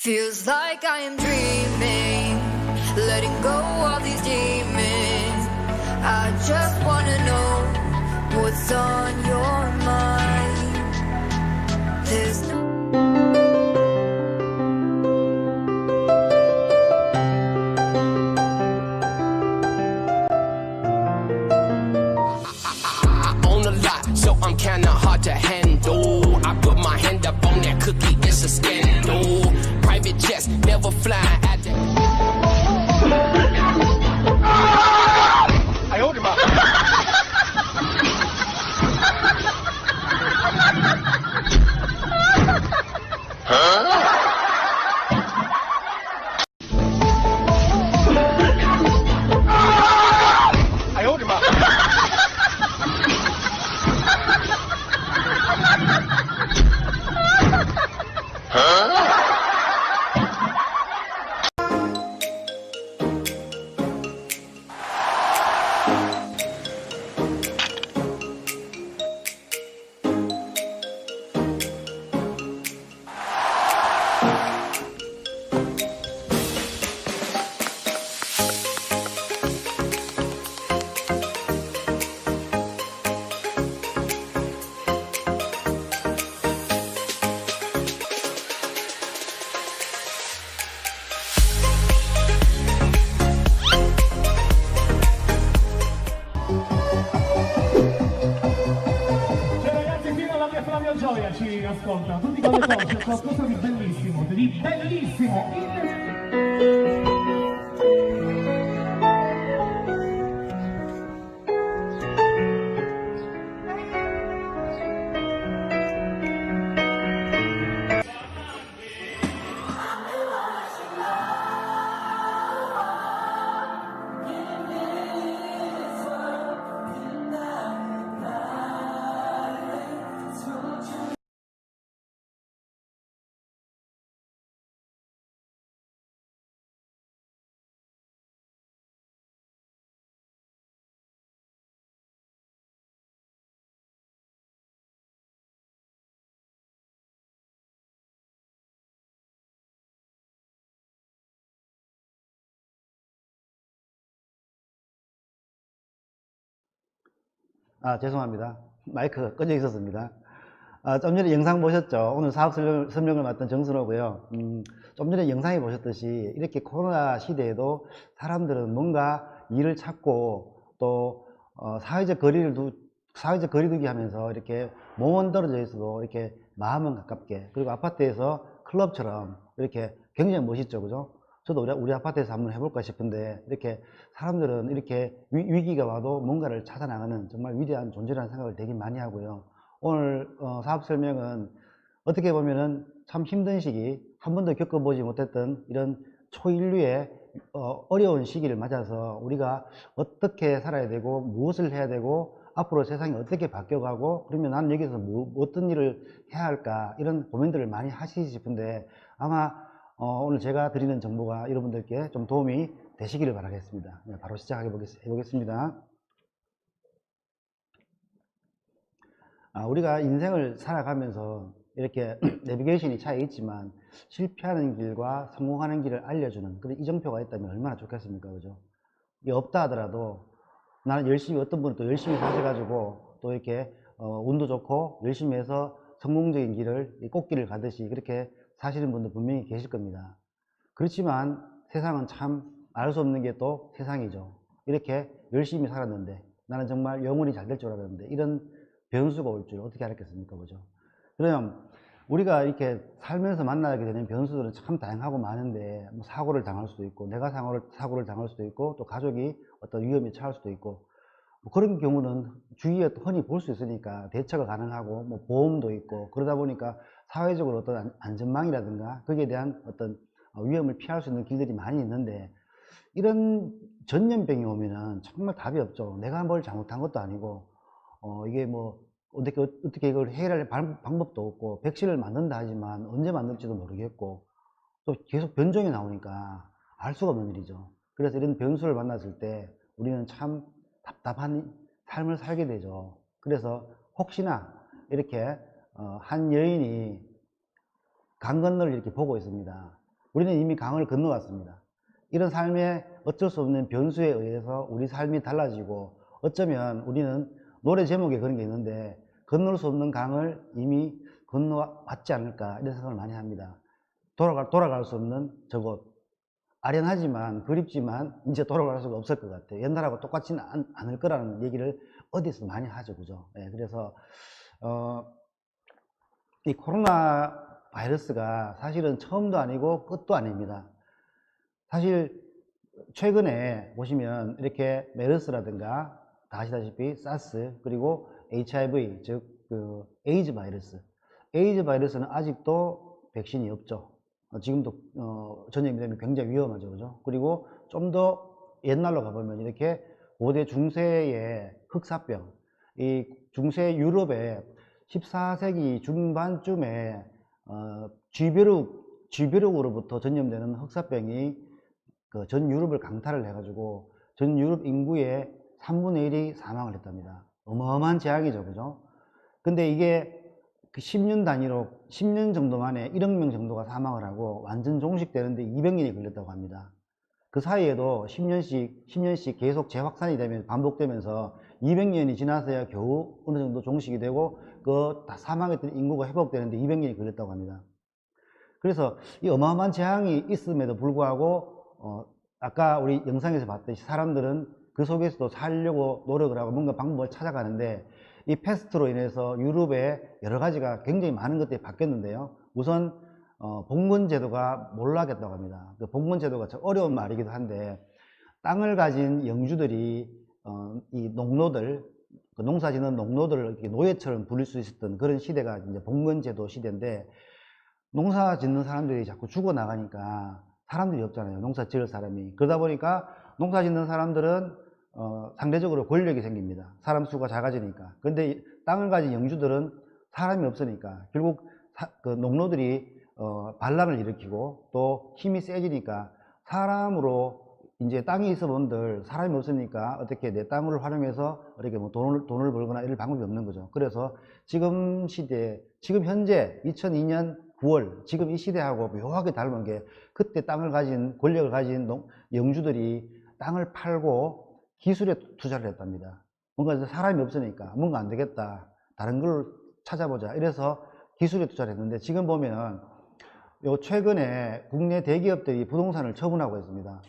Feels like I am dreaming, letting go all these demons. I just wanna know what's on your mind. There's no own a lot, so I'm kinda hard to handle. I put my hand up on that cookie, it's a scandal. Private jets never fly at the. I hold him up. I hold him up. Flavio Gioia ci ascolta, tutti con le voci, c'è qualcosa di bellissimo, 죄송합니다. 마이크가 꺼져 있었습니다. 좀 전에 영상 보셨죠? 오늘 사업 설명을 맡은 정순호고요. 좀 전에 영상에 보셨듯이 이렇게 코로나 시대에도 사람들은 뭔가 일을 찾고 또 사회적 거리두기 하면서 이렇게 몸은 떨어져 있어도 이렇게 마음은 가깝게, 그리고 아파트에서 클럽처럼 이렇게 굉장히 멋있죠, 그죠? 저도 우리 아파트에서 한번 해볼까 싶은데, 이렇게 사람들은 이렇게 위기가 와도 뭔가를 찾아나가는 정말 위대한 존재라는 생각을 되게 많이 하고요. 오늘 사업 설명은 어떻게 보면은 참 힘든 시기, 한 번도 겪어보지 못했던 이런 초인류의 어려운 시기를 맞아서 우리가 어떻게 살아야 되고 무엇을 해야 되고 앞으로 세상이 어떻게 바뀌어가고, 그러면 나는 여기서 어떤 일을 해야 할까, 이런 고민들을 많이 하시지 싶은데, 아마 오늘 제가 드리는 정보가 여러분들께 좀 도움이 되시기를 바라겠습니다. 바로 시작해 보겠습니다. 우리가 인생을 살아가면서 이렇게 내비게이션이 차여 있지만 실패하는 길과 성공하는 길을 알려주는 그런 이정표가 있다면 얼마나 좋겠습니까, 그죠? 이게 없다 하더라도 나는 열심히, 어떤 분은 또 열심히 사셔가지고 또 이렇게 운도 좋고 열심히 해서 성공적인 길을, 꽃길을 가듯이 그렇게 사시는 분도 분명히 계실 겁니다. 그렇지만 세상은 참 알 수 없는 게 또 세상이죠. 이렇게 열심히 살았는데, 나는 정말 영원히 잘 될 줄 알았는데 이런 변수가 올 줄 어떻게 알았겠습니까, 그죠? 그럼 우리가 이렇게 살면서 만나게 되는 변수들은 참 다양하고 많은데, 뭐 사고를 당할 수도 있고, 내가 사고를 당할 수도 있고, 또 가족이 어떤 위험에 처할 수도 있고, 뭐 그런 경우는 주위에 흔히 볼 수 있으니까 대처가 가능하고, 뭐 보험도 있고, 그러다 보니까 사회적으로 어떤 안전망이라든가 거기에 대한 어떤 위험을 피할 수 있는 길들이 많이 있는데, 이런 전염병이 오면은 정말 답이 없죠. 내가 뭘 잘못한 것도 아니고, 이게 뭐 어떻게 이걸 해결할 방법도 없고, 백신을 만든다 하지만 언제 만들지도 모르겠고, 또 계속 변종이 나오니까 알 수가 없는 일이죠. 그래서 이런 변수를 만났을 때 우리는 참 답답한 삶을 살게 되죠. 그래서 혹시나 이렇게 한 여인이 강 건너를 이렇게 보고 있습니다. 우리는 이미 강을 건너왔습니다. 이런 삶에 어쩔 수 없는 변수에 의해서 우리 삶이 달라지고, 어쩌면 우리는 노래 제목에 그런 게 있는데 건널 수 없는 강을 이미 건너왔지 않을까, 이런 생각을 많이 합니다. 돌아갈 수 없는 저곳, 아련하지만 그립지만 이제 돌아갈 수가 없을 것 같아요. 옛날하고 똑같지는 않을 거라는 얘기를 어디서 많이 하죠, 그죠? 예, 그래서 이 코로나 바이러스가 사실은 처음도 아니고 끝도 아닙니다. 사실 최근에 보시면 이렇게 메르스라든가 다 아시다시피 사스, 그리고 HIV, 즉 그 에이즈 바이러스는 아직도 백신이 없죠. 지금도 전염이 되면 굉장히 위험하죠, 그죠? 그리고 좀 더 옛날로 가보면 이렇게 고대 중세의 흑사병, 이 중세 유럽에 14세기 중반쯤에 쥐벼룩으로부터 전염되는 흑사병이 그 전 유럽을 강타를 해가지고 전 유럽 인구의 3분의 1이 사망을 했답니다. 어마어마한 재앙이죠, 그죠? 근데 이게 그 10년 단위로 10년 정도 만에 1억 명 정도가 사망을 하고 완전 종식되는데 200년이 걸렸다고 합니다. 그 사이에도 10년씩 계속 재확산이 되면 반복되면서 200년이 지나서야 겨우 어느 정도 종식이 되고 그 다 사망했던 인구가 회복되는데 200년이 걸렸다고 합니다. 그래서 이 어마어마한 재앙이 있음에도 불구하고 아까 우리 영상에서 봤듯이 사람들은 그 속에서도 살려고 노력을 하고 뭔가 방법을 찾아가는데, 이 패스트로 인해서 유럽에 여러 가지가 굉장히 많은 것들이 바뀌었는데요. 우선 봉건제도가 몰락했다고 합니다. 그 봉건제도가 참 어려운 말이기도 한데, 땅을 가진 영주들이 이 농노들, 그 농사 짓는 농노들을 노예처럼 부릴 수 있었던 그런 시대가 이제 봉건제도 시대인데, 농사 짓는 사람들이 자꾸 죽어나가니까 사람들이 없잖아요. 농사 지을 사람이. 그러다 보니까 농사 짓는 사람들은 상대적으로 권력이 생깁니다. 사람 수가 작아지니까. 그런데 땅을 가진 영주들은 사람이 없으니까 결국 그 농노들이 반란을 일으키고 또 힘이 세지니까 사람으로 이제 땅이 있어 본들 사람이 없으니까 어떻게 내 땅을 활용해서 이렇게 뭐 돈을 벌거나 이럴 방법이 없는 거죠. 그래서 지금 시대, 지금 현재 2002년 9월, 지금 이 시대하고 묘하게 닮은 게, 그때 땅을 가진, 권력을 가진 영주들이 땅을 팔고 기술에 투자를 했답니다. 뭔가 사람이 없으니까 뭔가 안 되겠다, 다른 걸 찾아보자, 이래서 기술에 투자를 했는데, 지금 보면 요 최근에 국내 대기업들이 부동산을 처분하고 있습니다.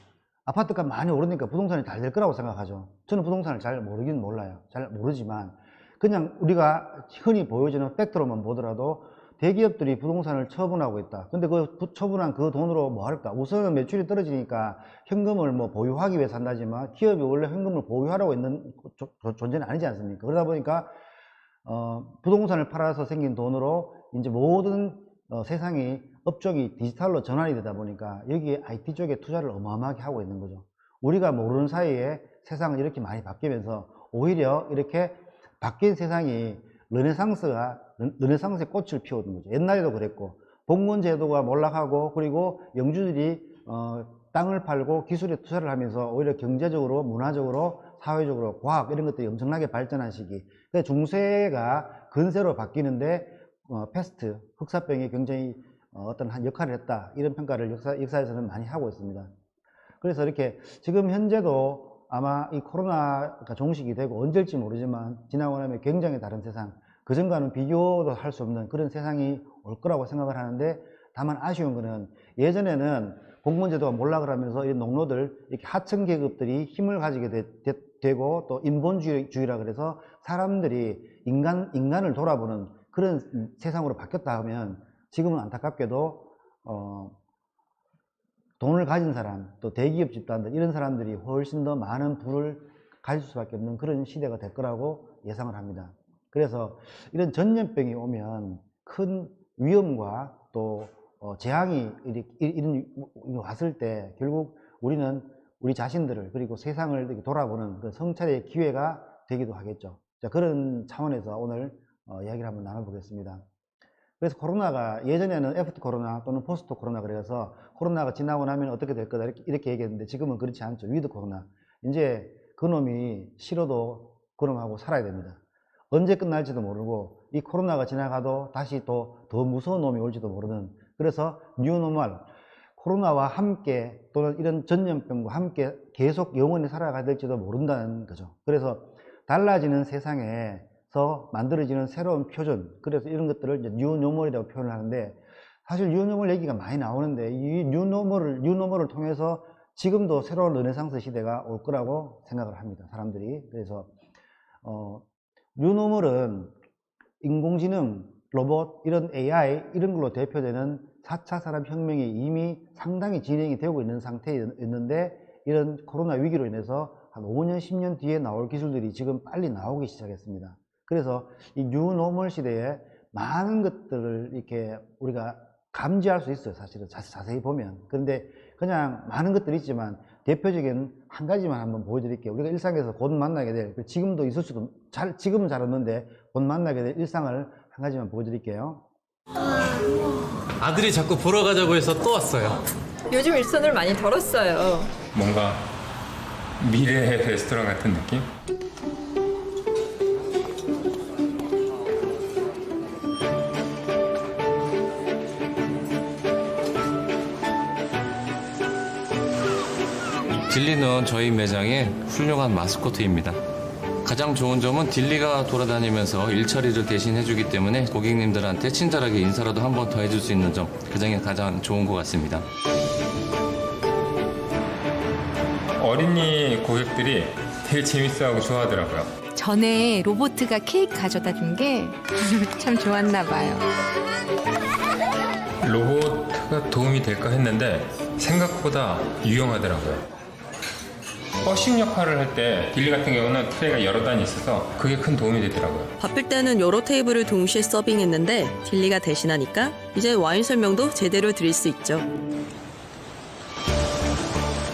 아파트값 많이 오르니까 부동산이 잘 될 거라고 생각하죠. 저는 부동산을 잘 모르긴 몰라요. 잘 모르지만 그냥 우리가 흔히 보여지는 팩트로만 보더라도 대기업들이 부동산을 처분하고 있다. 근데 그 처분한 그 돈으로 뭐 할까? 우선은 매출이 떨어지니까 현금을 뭐 보유하기 위해서 한다지만, 기업이 원래 현금을 보유하라고 있는 존재는 아니지 않습니까? 그러다 보니까 부동산을 팔아서 생긴 돈으로 이제 모든 세상이, 업종이 디지털로 전환이 되다 보니까 여기에 IT 쪽에 투자를 어마어마하게 하고 있는 거죠. 우리가 모르는 사이에 세상은 이렇게 많이 바뀌면서 오히려 이렇게 바뀐 세상이 르네상스의 꽃을 피우는 거죠. 옛날에도 그랬고, 봉건제도가 몰락하고, 그리고 영주들이 땅을 팔고 기술에 투자를 하면서 오히려 경제적으로, 문화적으로, 사회적으로, 과학 이런 것들이 엄청나게 발전한 시기. 그래서 중세가 근세로 바뀌는데 패스트, 흑사병이 굉장히 어떤 한 역할을 했다, 이런 평가를 역사에서는 많이 하고 있습니다. 그래서 이렇게 지금 현재도 아마 이 코로나가 종식이 되고 언제일지 모르지만 지나고 나면 굉장히 다른 세상, 그전과는 비교도 할 수 없는 그런 세상이 올 거라고 생각을 하는데, 다만 아쉬운 거는 예전에는 공무원제도가 몰락을 하면서 이 농노들, 이렇게 하층 계급들이 힘을 가지게 되고 또 인본주의라 그래서 사람들이 인간을 돌아보는 그런 세상으로 바뀌었다 하면, 지금은 안타깝게도 돈을 가진 사람, 또 대기업 집단들, 이런 사람들이 훨씬 더 많은 부를 가질 수밖에 없는 그런 시대가 될 거라고 예상을 합니다. 그래서 이런 전염병이 오면 큰 위험과 또 재앙이 이런 왔을 때 결국 우리는 우리 자신들을, 그리고 세상을 이렇게 돌아보는 그 성찰의 기회가 되기도 하겠죠. 자, 그런 차원에서 오늘 이야기를 한번 나눠보겠습니다. 그래서 코로나가 예전에는 애프터 코로나 또는 포스트 코로나, 그래서 코로나가 지나고 나면 어떻게 될 거다 이렇게 얘기했는데, 지금은 그렇지 않죠. 위드 코로나. 이제 그놈이 싫어도 그놈하고 살아야 됩니다. 언제 끝날지도 모르고, 이 코로나가 지나가도 다시 또 더 무서운 놈이 올지도 모르는, 그래서 뉴노멀, 코로나와 함께 또는 이런 전염병과 함께 계속 영원히 살아가야 될지도 모른다는 거죠. 그래서 달라지는 세상에서 만들어지는 새로운 표준, 그래서 이런 것들을 이제 뉴노멀이라고 표현을 하는데, 사실 뉴노멀 얘기가 많이 나오는데 이 뉴노멀을 통해서 지금도 새로운 르네상스 시대가 올 거라고 생각을 합니다, 사람들이. 그래서 뉴노멀은 인공지능, 로봇, 이런 AI 이런 걸로 대표되는 4차 산업혁명이 이미 상당히 진행이 되고 있는 상태였는데, 이런 코로나 위기로 인해서 한 5년, 10년 뒤에 나올 기술들이 지금 빨리 나오기 시작했습니다. 그래서 이 뉴노멀 시대에 많은 것들을 이렇게 우리가 감지할 수 있어요, 사실은 자세히 보면. 그런데 그냥 많은 것들이 있지만 대표적인 한 가지만 한번 보여드릴게요. 우리가 일상에서 곧 만나게 될, 지금도 있을 수도, 지금은 잘 없는데 곧 만나게 될 일상을 한 가지만 보여드릴게요. 아들이 자꾸 보러 가자고 해서 또 왔어요. 요즘 일손을 많이 덜었어요. 뭔가 미래의 레스토랑 같은 느낌? 딜리는 저희 매장의 훌륭한 마스코트입니다. 가장 좋은 점은 딜리가 돌아다니면서 일처리를 대신 해주기 때문에 고객님들한테 친절하게 인사라도 한 번 더 해줄 수 있는 점, 그 점이 가장 좋은 것 같습니다. 어린이 고객들이 되게 재밌어하고 좋아하더라고요. 전에 로보트가 케이크 가져다 준 게 참 좋았나 봐요. 로봇가 도움이 될까 했는데 생각보다 유용하더라고요. 버싱 역할을 할 때 딜리 같은 경우는 트레이가 여러 단이 있어서 그게 큰 도움이 되더라고요. 바쁠 때는 여러 테이블을 동시에 서빙했는데 딜리가 대신하니까 이제 와인 설명도 제대로 드릴 수 있죠.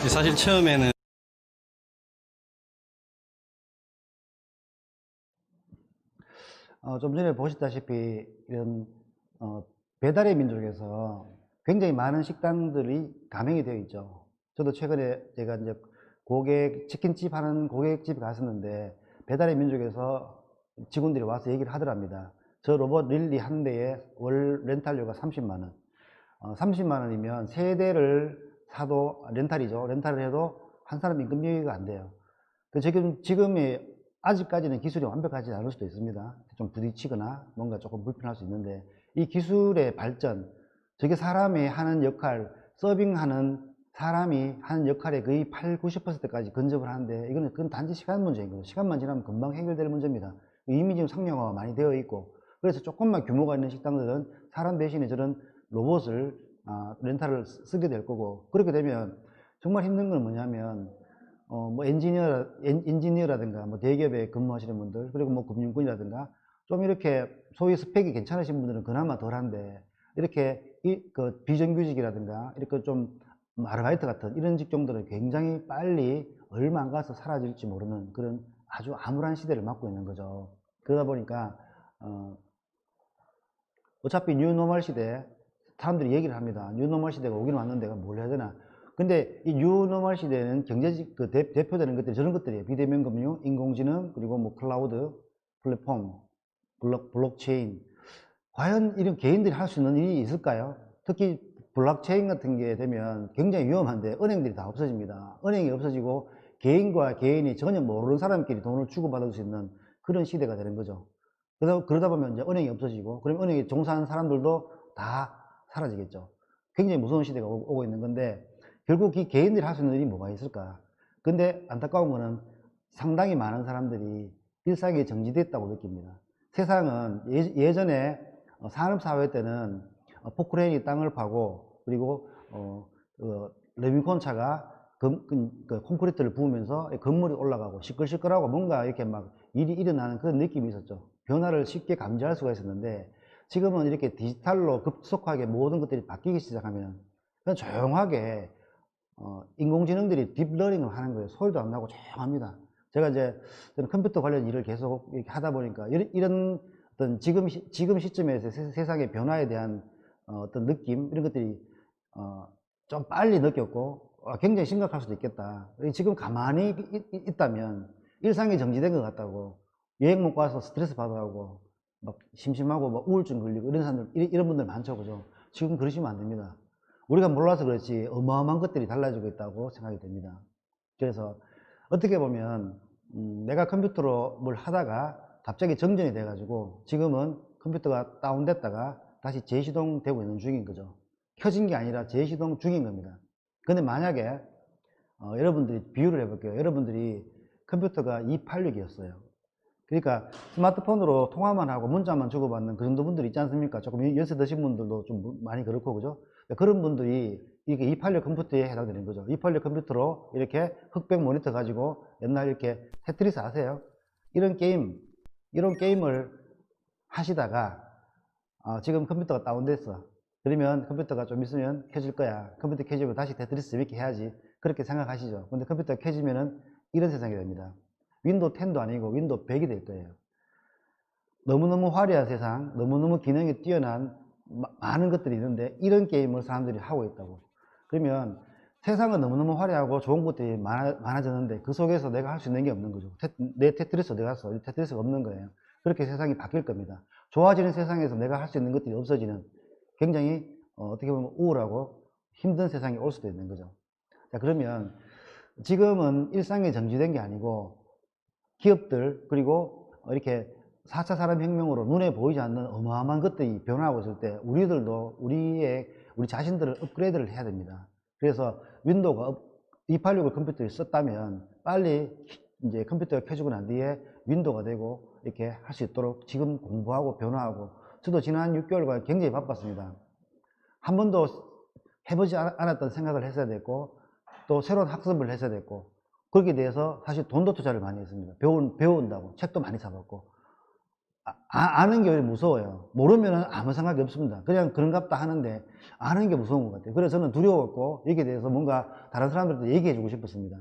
사실 처음에는 좀 전에 보셨다시피 이런 배달의 민족에서 굉장히 많은 식당들이 가맹이 되어 있죠. 저도 최근에 제가 이제 치킨집 하는 고객집에 갔었는데, 배달의 민족에서 직원들이 와서 얘기를 하더랍니다. 저 로봇 릴리 한 대에 월 렌탈료가 30만 원. 30만 원이면 세 대를 사도 렌탈이죠. 렌탈을 해도 한 사람 임금비가 안 돼요. 지금의 아직까지는 기술이 완벽하지 않을 수도 있습니다. 좀 부딪히거나 뭔가 조금 불편할 수 있는데, 이 기술의 발전, 저게 사람이 하는 역할, 서빙하는 사람이 하는 역할의 거의 80~90%까지 근접을 하는데, 그건 단지 시간 문제인 거죠. 시간만 지나면 금방 해결될 문제입니다. 이미 지금 상용화가 많이 되어 있고, 그래서 조금만 규모가 있는 식당들은 사람 대신에 저런 로봇을 렌탈을 쓰게 될 거고, 그렇게 되면 정말 힘든 건 뭐냐면 뭐 엔지니어라든가 뭐 대기업에 근무하시는 분들, 그리고 뭐 금융권이라든가 좀 이렇게 소위 스펙이 괜찮으신 분들은 그나마 덜한데, 이렇게 그 비정규직이라든가 이렇게 좀 아르바이트 같은 이런 직종들은 굉장히 빨리 얼마 안 가서 사라질지 모르는 그런 아주 암울한 시대를 맞고 있는 거죠. 그러다 보니까 어차피 뉴노멀 시대, 사람들이 얘기를 합니다. 뉴노멀 시대가 오긴 왔는데 뭘 해야 되나. 근데 이 뉴노멀 시대는 경제적 대표되는 것들이 저런 것들이에요. 비대면 금융, 인공지능, 그리고 뭐 클라우드, 플랫폼, 블록체인. 과연 이런 개인들이 할 수 있는 일이 있을까요? 특히 블록체인 같은 게 되면 굉장히 위험한데, 은행들이 다 없어집니다. 은행이 없어지고 개인과 개인이 전혀 모르는 사람끼리 돈을 주고받을 수 있는 그런 시대가 되는 거죠. 그러다 보면 이제 은행이 없어지고, 그럼 은행에 종사하는 사람들도 다 사라지겠죠. 굉장히 무서운 시대가 오고 있는 건데, 결국 이 개인들이 할 수 있는 일이 뭐가 있을까? 근데 안타까운 거는 상당히 많은 사람들이 일상이 정지됐다고 느낍니다. 세상은 예전에 산업사회 때는 포크레인이 땅을 파고, 그리고 레미콘 차가 콘크리트를 부으면서 건물이 올라가고 시끌시끌하고 뭔가 이렇게 막 일이 일어나는 그런 느낌이 있었죠. 변화를 쉽게 감지할 수가 있었는데, 지금은 이렇게 디지털로 급속하게 모든 것들이 바뀌기 시작하면 그냥 조용하게 인공지능들이 딥러닝을 하는 거예요. 소리도 안 나고 조용합니다. 제가 저는 컴퓨터 관련 일을 계속 이렇게 하다 보니까 이런 어떤 지금 시점에서 세상의 변화에 대한 어떤 느낌, 이런 것들이 좀 빨리 느꼈고 굉장히 심각할 수도 있겠다. 지금 가만히 있다면 일상이 정지된 것 같다고, 여행 못 가서 스트레스 받아하고 막 심심하고 막 우울증 걸리고 이런 사람들, 이런 분들 많죠, 그죠? 지금 그러시면 안 됩니다. 우리가 몰라서 그렇지 어마어마한 것들이 달라지고 있다고 생각이 됩니다. 그래서 어떻게 보면 내가 컴퓨터로 뭘 하다가 갑자기 정전이 돼가지고 지금은 컴퓨터가 다운됐다가 다시 재시동되고 있는 중인 거죠. 켜진 게 아니라 재시동 중인 겁니다. 근데 만약에 여러분들이 비유를 해볼게요. 여러분들이 컴퓨터가 286이었어요. 그러니까 스마트폰으로 통화만 하고 문자만 주고받는 그 정도 분들이 있지 않습니까? 조금 연세 드신 분들도 좀 많이 그렇고, 그죠? 그런 분들이 이게 286 컴퓨터에 해당되는 거죠. 286 컴퓨터로 이렇게 흑백 모니터 가지고 옛날 이렇게 테트리스 아세요? 이런 게임을 하시다가 지금 컴퓨터가 다운됐어. 그러면 컴퓨터가 좀 있으면 켜질 거야. 컴퓨터 켜지면 다시 테트리스 재밌게 해야지. 그렇게 생각하시죠. 근데 컴퓨터가 켜지면은 이런 세상이 됩니다. 윈도우 10도 아니고 윈도우 100이 될 거예요. 너무너무 화려한 세상, 너무너무 기능이 뛰어난 많은 것들이 있는데 이런 게임을 사람들이 하고 있다고. 그러면 세상은 너무너무 화려하고 좋은 것들이 많아졌는데 그 속에서 내가 할 수 있는 게 없는 거죠. 내 테트리스 어디 갔어? 테트리스가 없는 거예요. 그렇게 세상이 바뀔 겁니다. 좋아지는 세상에서 내가 할 수 있는 것들이 없어지는 굉장히 어떻게 보면 우울하고 힘든 세상이 올 수도 있는 거죠. 자, 그러면 지금은 일상이 정지된 게 아니고 기업들 그리고 이렇게 4차 산업혁명으로 눈에 보이지 않는 어마어마한 것들이 변화하고 있을 때 우리들도 우리 자신들을 업그레이드를 해야 됩니다. 그래서 윈도우가 286을 컴퓨터에 썼다면 빨리 이제 컴퓨터가 켜지고 난 뒤에 윈도우가 되고 이렇게 할 수 있도록 지금 공부하고 변화하고 저도 지난 6개월간 굉장히 바빴습니다. 한 번도 해보지 않았던 생각을 했어야 됐고 또 새로운 학습을 했어야 됐고 거기에 대해서 사실 돈도 투자를 많이 했습니다. 배운다고 책도 많이 사봤고 아는 게 오히려 무서워요. 모르면 아무 생각이 없습니다. 그냥 그런갑다 하는데 아는 게 무서운 것 같아요. 그래서 저는 두려웠고 여기에 대해서 뭔가 다른 사람들도 얘기해 주고 싶었습니다.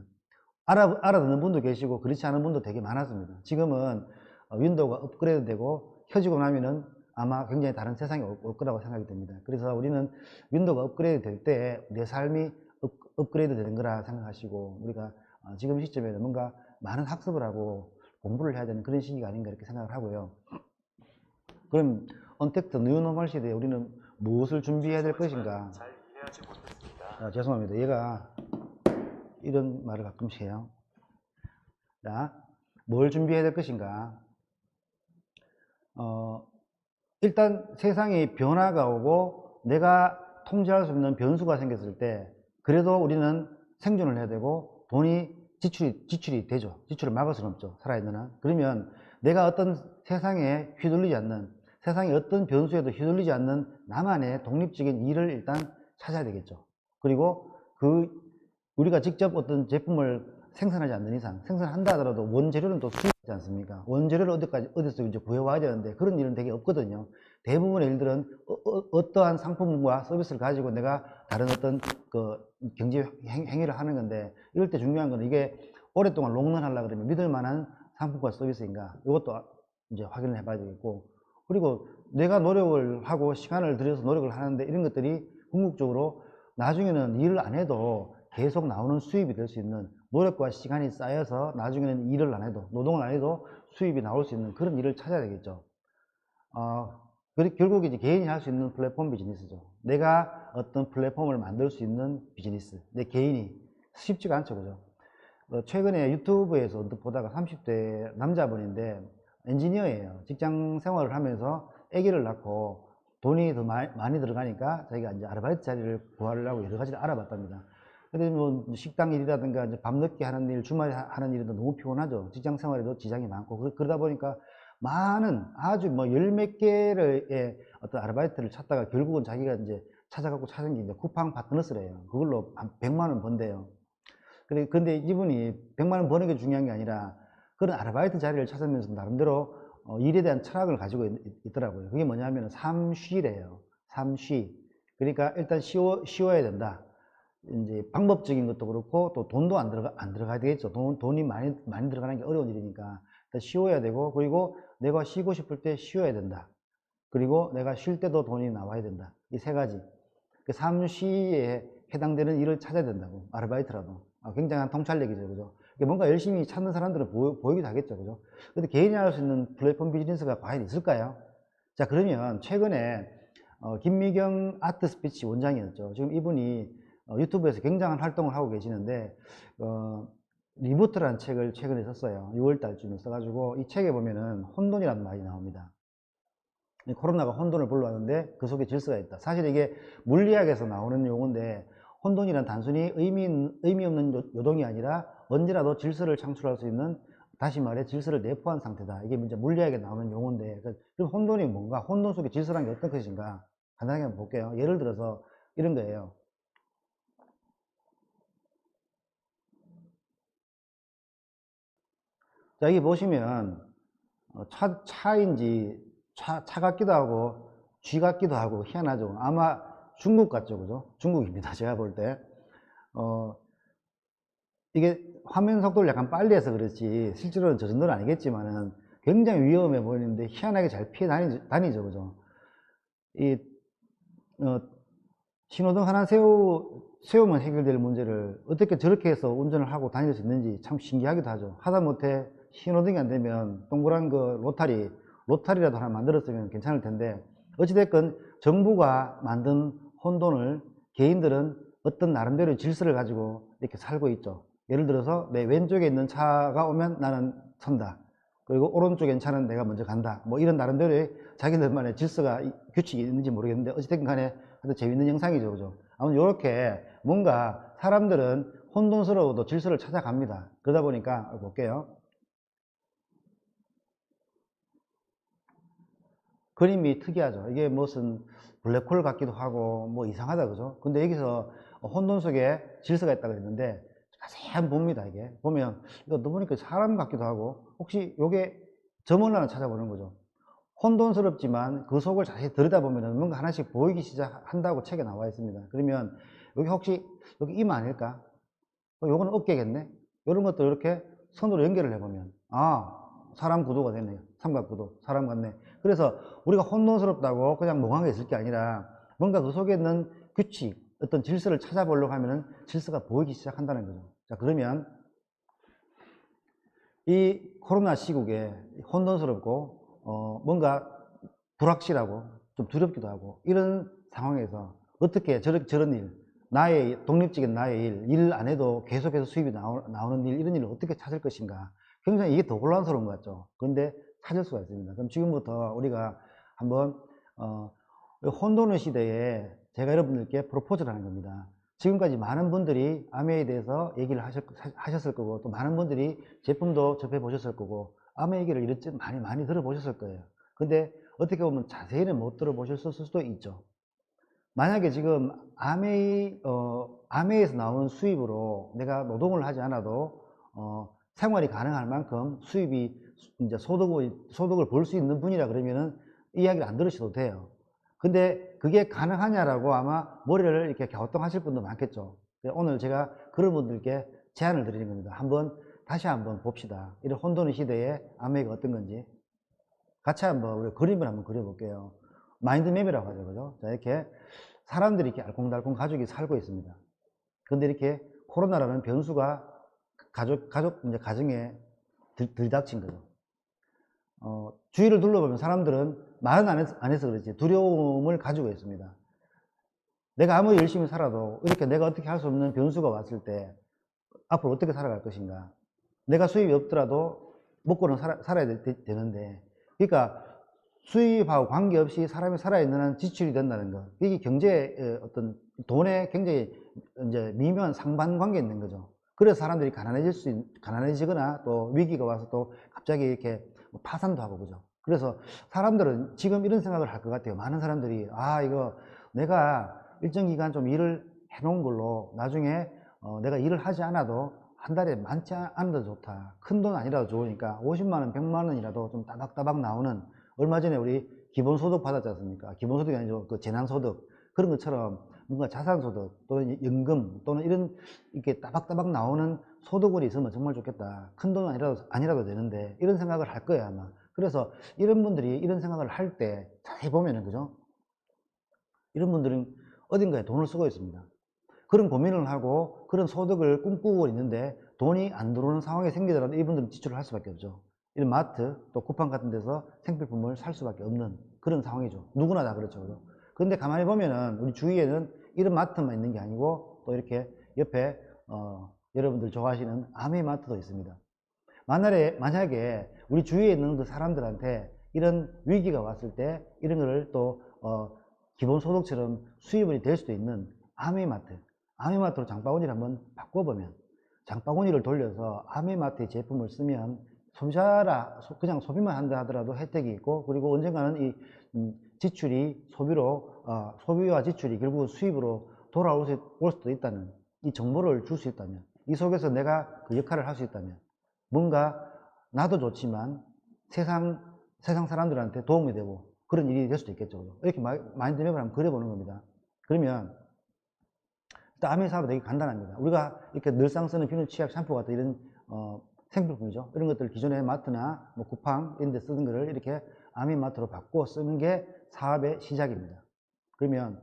알아듣는 분도 계시고 그렇지 않은 분도 되게 많았습니다. 지금은 윈도우가 업그레이드 되고 켜지고 나면은 아마 굉장히 다른 세상이 올 거라고 생각이 됩니다. 그래서 우리는 윈도우가 업그레이드 될 때 내 삶이 업그레이드 되는 거라 생각하시고 우리가 지금 시점에는 뭔가 많은 학습을 하고 공부를 해야 되는 그런 시기가 아닌가 이렇게 생각을 하고요. 그럼 언택트 뉴노멀 시대에 우리는 무엇을 준비해야 될 것인가? 죄송합니다. 얘가 이런 말을 가끔씩 해요. 자, 뭘 준비해야 될 것인가? 일단 세상에 변화가 오고 내가 통제할 수 없는 변수가 생겼을 때 그래도 우리는 생존을 해야 되고 돈이 지출이 되죠. 지출을 막을 수는 없죠. 살아있는 한. 그러면 내가 어떤 세상에 휘둘리지 않는 세상의 어떤 변수에도 휘둘리지 않는 나만의 독립적인 일을 일단 찾아야 되겠죠. 그리고 우리가 직접 어떤 제품을 생산하지 않는 이상 생산한다 하더라도 원재료는 또 수입하지 않습니까? 원재료를 어디서 이제 구해와야 되는데 그런 일은 되게 없거든요. 대부분의 일들은 어떠한 상품과 서비스를 가지고 내가 다른 어떤 그 경제 행위를 하는 건데 이럴 때 중요한 건 이게 오랫동안 롱런 하려고 그러면 믿을 만한 상품과 서비스인가 이것도 이제 확인을 해봐야 되겠고 그리고 내가 노력을 하고 시간을 들여서 노력을 하는데 이런 것들이 궁극적으로 나중에는 일을 안 해도 계속 나오는 수입이 될 수 있는 노력과 시간이 쌓여서 나중에는 일을 안 해도 노동을 안 해도 수입이 나올 수 있는 그런 일을 찾아야 되겠죠. 결국 이제 개인이 할 수 있는 플랫폼 비즈니스죠. 내가 어떤 플랫폼을 만들 수 있는 비즈니스, 내 개인이 쉽지가 않죠, 그죠? 최근에 유튜브에서 보다가 30대 남자분인데 엔지니어예요. 직장 생활을 하면서 아기를 낳고 돈이 더 많이 들어가니까 자기가 이제 아르바이트 자리를 구하려고 여러 가지를 알아봤답니다. 근데 뭐 식당 일이라든가 이제 밤늦게 하는 일, 주말에 하는 일도 너무 피곤하죠. 직장 생활에도 지장이 많고 그러다 보니까 많은 아주 뭐 열 몇 개의 어떤 아르바이트를 찾다가 결국은 자기가 이제 찾은 게 이제 쿠팡 파트너스래요. 그걸로 한 100만 원 번대요. 근데 이분이 100만 원 버는 게 중요한 게 아니라 그런 아르바이트 자리를 찾으면서 나름대로 일에 대한 철학을 가지고 있더라고요. 그게 뭐냐면 삼쉬래요. 삼쉬. 그러니까 일단 쉬워야 된다. 이제 방법적인 것도 그렇고 또 돈도 안 들어가야 되겠죠. 돈이 많이 들어가는 게 어려운 일이니까 일단 쉬워야 되고 그리고 내가 쉬고 싶을 때 쉬어야 된다. 그리고 내가 쉴 때도 돈이 나와야 된다. 이 세 가지. 그 삼쉬에 해당되는 일을 찾아야 된다고. 아르바이트라도. 굉장한 통찰력이죠. 그죠? 뭔가 열심히 찾는 사람들은 보이기도 하겠죠. 그죠? 근데 개인이 할 수 있는 플랫폼 비즈니스가 과연 있을까요? 자, 그러면 최근에 김미경 아트 스피치 원장이었죠. 지금 이분이 유튜브에서 굉장한 활동을 하고 계시는데 리부트라는 책을 최근에 썼어요. 6월 달쯤에 써가지고 이 책에 보면은 혼돈이라는 말이 나옵니다. 이 코로나가 혼돈을 불러왔는데 그 속에 질서가 있다. 사실 이게 물리학에서 나오는 용어인데 혼돈이란 단순히 의미 없는 요동이 아니라 언제라도 질서를 창출할 수 있는, 다시 말해 질서를 내포한 상태다. 이게 이제 물리학에 나오는 용어인데, 그럼 혼돈이 뭔가, 혼돈 속에 질서란 게 어떤 것인가 간단하게 한번 볼게요. 예를 들어서 이런 거예요. 자, 여기 보시면 차인지 차 같기도 하고 쥐 같기도 하고 희한하죠. 아마 중국 같죠, 그죠? 중국입니다, 제가 볼 때. 이게 화면 속도를 약간 빨리 해서 그렇지 실제로는 저 정도는 아니겠지만은 굉장히 위험해 보이는데 희한하게 잘 피해 다니죠, 그죠? 이 신호등 하나 세우면 해결될 문제를 어떻게 저렇게 해서 운전을 하고 다닐 수 있는지 참 신기하기도 하죠. 하다못해 신호등이 안 되면 동그란 그 로타리라도 하나 만들었으면 괜찮을 텐데, 어찌됐건 정부가 만든 혼돈을 개인들은 어떤 나름대로의 질서를 가지고 이렇게 살고 있죠. 예를 들어서 내 왼쪽에 있는 차가 오면 나는 선다. 그리고 오른쪽에 있는 차는 내가 먼저 간다. 뭐 이런 나름대로의 자기들만의 질서가, 규칙이 있는지 모르겠는데 어찌됐건 간에 아주 재밌는 영상이죠, 그죠? 아무튼 이렇게 뭔가 사람들은 혼돈스러워도 질서를 찾아갑니다. 그러다 보니까 볼게요. 그림이 특이하죠. 이게 무슨 블랙홀 같기도 하고 뭐 이상하다, 그죠? 근데 여기서 혼돈 속에 질서가 있다고 했는데 자세히 한번 봅니다. 이게 보면 이거 보니까 사람 같기도 하고, 혹시 요게 점을 하나 찾아보는 거죠. 혼돈스럽지만 그 속을 자세히 들여다보면 뭔가 하나씩 보이기 시작한다고 책에 나와 있습니다. 그러면 여기 혹시 여기 이마 아닐까? 요거는 어깨겠네? 이런 것도 이렇게 선으로 연결을 해보면 사람 구도가 됐네요. 삼각구도, 사람 같네. 그래서 우리가 혼돈스럽다고 그냥 멍하게 있을 게 아니라 뭔가 그 속에 있는 규칙, 어떤 질서를 찾아보려고 하면은 질서가 보이기 시작한다는 거죠. 자, 그러면 이 코로나 시국에 혼돈스럽고 뭔가 불확실하고 좀 두렵기도 하고 이런 상황에서 어떻게 저런 일, 나의 독립적인 나의 일 안 해도 계속해서 수입이 나오는 일, 이런 일을 어떻게 찾을 것인가. 굉장히 이게 더 혼란스러운 것 같죠. 그런데 찾을 수가 있습니다. 그럼 지금부터 우리가 한번 혼돈의 시대에 제가 여러분들께 프로포즈를 하는 겁니다. 지금까지 많은 분들이 아메에 대해서 얘기를 하셨을 거고, 또 많은 분들이 제품도 접해 보셨을 거고, 아메 얘기를 이렇게 많이 들어보셨을 거예요. 근데 어떻게 보면 자세히는 못 들어보셨을 수도 있죠. 만약에 지금 아메에서 나오는 수입으로 내가 노동을 하지 않아도 생활이 가능할 만큼 수입이 이제 소득을 볼 수 있는 분이라 그러면은 이야기를 안 들으셔도 돼요. 근데 그게 가능하냐라고 아마 머리를 이렇게 갸우뚱하실 분도 많겠죠. 오늘 제가 그런 분들께 제안을 드리는 겁니다. 다시 한번 봅시다. 이런 혼돈의 시대에 아메이가 어떤 건지 같이 한번 우리 그림을 한번 그려볼게요. 마인드맵이라고 하죠, 그죠? 자, 이렇게 사람들이 이렇게 알콩달콩 가족이 살고 있습니다. 근데 이렇게 코로나라는 변수가 가정에 들이닥친 거죠. 주위를 둘러보면 사람들은 말은 안 해서 그렇지 두려움을 가지고 있습니다. 내가 아무리 열심히 살아도 이렇게 내가 어떻게 할 수 없는 변수가 왔을 때 앞으로 어떻게 살아갈 것인가. 내가 수입이 없더라도 먹고는 살아야 되는데, 그러니까 수입하고 관계없이 사람이 살아있는 한 지출이 된다는 것. 이게 경제의 어떤 돈에 굉장히 이제 미묘한 상반관계에 있는 거죠. 그래서 사람들이 가난해지거나 또 위기가 와서 또 갑자기 이렇게 파산도 하고, 그죠? 그래서 사람들은 지금 이런 생각을 할 것 같아요. 많은 사람들이 이거 내가 일정 기간 좀 일을 해놓은 걸로 나중에 내가 일을 하지 않아도 한 달에 많지 않아도 좋다. 큰 돈 아니라도 좋으니까 50만 원, 100만 원이라도 좀 따박따박 나오는, 얼마 전에 우리 기본소득 받았지 않습니까? 기본소득이 아니죠. 그 재난소득. 그런 것처럼 뭔가 자산소득 또는 연금 또는 이렇게 따박따박 나오는 소득원이 있으면 정말 좋겠다. 큰 돈 아니라도 되는데, 이런 생각을 할 거예요, 아마. 그래서 이런 분들이 이런 생각을 할 때 자세히 보면은, 그죠? 이런 분들은 어딘가에 돈을 쓰고 있습니다. 그런 고민을 하고 그런 소득을 꿈꾸고 있는데 돈이 안 들어오는 상황이 생기더라도 이분들은 지출을 할 수밖에 없죠. 이런 마트 또 쿠팡 같은 데서 생필품을 살 수밖에 없는 그런 상황이죠. 누구나 다 그렇죠. 그런데 가만히 보면은 우리 주위에는 이런 마트만 있는 게 아니고 또 이렇게 옆에 여러분들 좋아하시는 아메 마트도 있습니다. 만약에 우리 주위에 있는 그 사람들한테 이런 위기가 왔을 때 이런 거를 또 기본소득처럼 수입원이 될 수도 있는 아메마트로 장바구니를 한번 바꿔보면, 장바구니를 돌려서 아메마트의 제품을 쓰면 소비자라 그냥 소비만 한다 하더라도 혜택이 있고, 그리고 언젠가는 이 지출이 소비와 지출이 결국은 수입으로 돌아올 수도 있다는 이 정보를 줄 수 있다면, 이 속에서 내가 그 역할을 할 수 있다면 뭔가 나도 좋지만 세상 사람들한테 도움이 되고 그런 일이 될 수도 있겠죠. 이렇게 마인드맵을 한번 그려보는 겁니다. 그러면 일단 아메 사업은 되게 간단합니다. 우리가 이렇게 늘상 쓰는 비누, 치약, 샴푸 같은 이런 생필품이죠. 이런 것들 기존의 마트나 뭐 쿠팡 이런 데 쓰는 거를 이렇게 아메 마트로 바꿔 쓰는 게 사업의 시작입니다. 그러면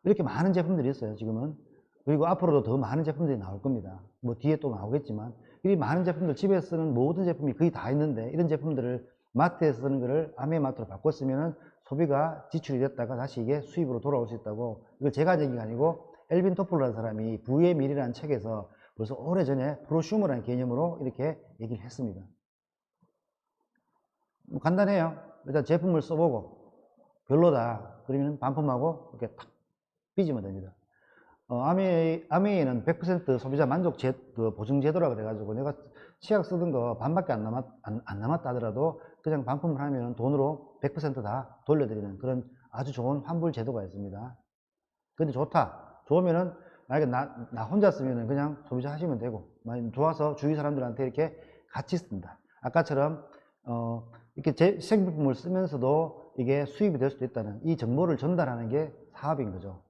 이렇게 많은 제품들이 있어요, 지금은. 그리고 앞으로도 더 많은 제품들이 나올 겁니다. 뭐 뒤에 또 나오겠지만, 이 많은 제품들, 집에 쓰는 모든 제품이 거의 다 있는데 이런 제품들을 마트에서 쓰는 거를 아메 마트로 바꿔 쓰면은 소비가 지출이 됐다가 다시 이게 수입으로 돌아올 수 있다고, 이걸 제가 얘기가 아니고 엘빈 토플러라는 사람이 부의 미래라는 책에서 벌써 오래전에 프로슈머라는 개념으로 이렇게 얘기를 했습니다. 뭐 간단해요. 일단 제품을 써보고 별로다 그러면 반품하고 이렇게 탁 삐지면 됩니다. 아메이는 100% 소비자 만족 보증 제도라 그래가지고 내가 치약 쓰던 거 반밖에 안 남았다 하더라도 그냥 반품을 하면 돈으로 100% 다 돌려드리는 그런 아주 좋은 환불 제도가 있습니다. 근데 좋으면은 만약에 나 혼자 쓰면은 그냥 소비자 하시면 되고, 만약 좋아서 주위 사람들한테 이렇게 같이 쓴다. 아까처럼 이렇게 생필품을 쓰면서도 이게 수입이 될 수도 있다는 이 정보를 전달하는 게 사업인 거죠.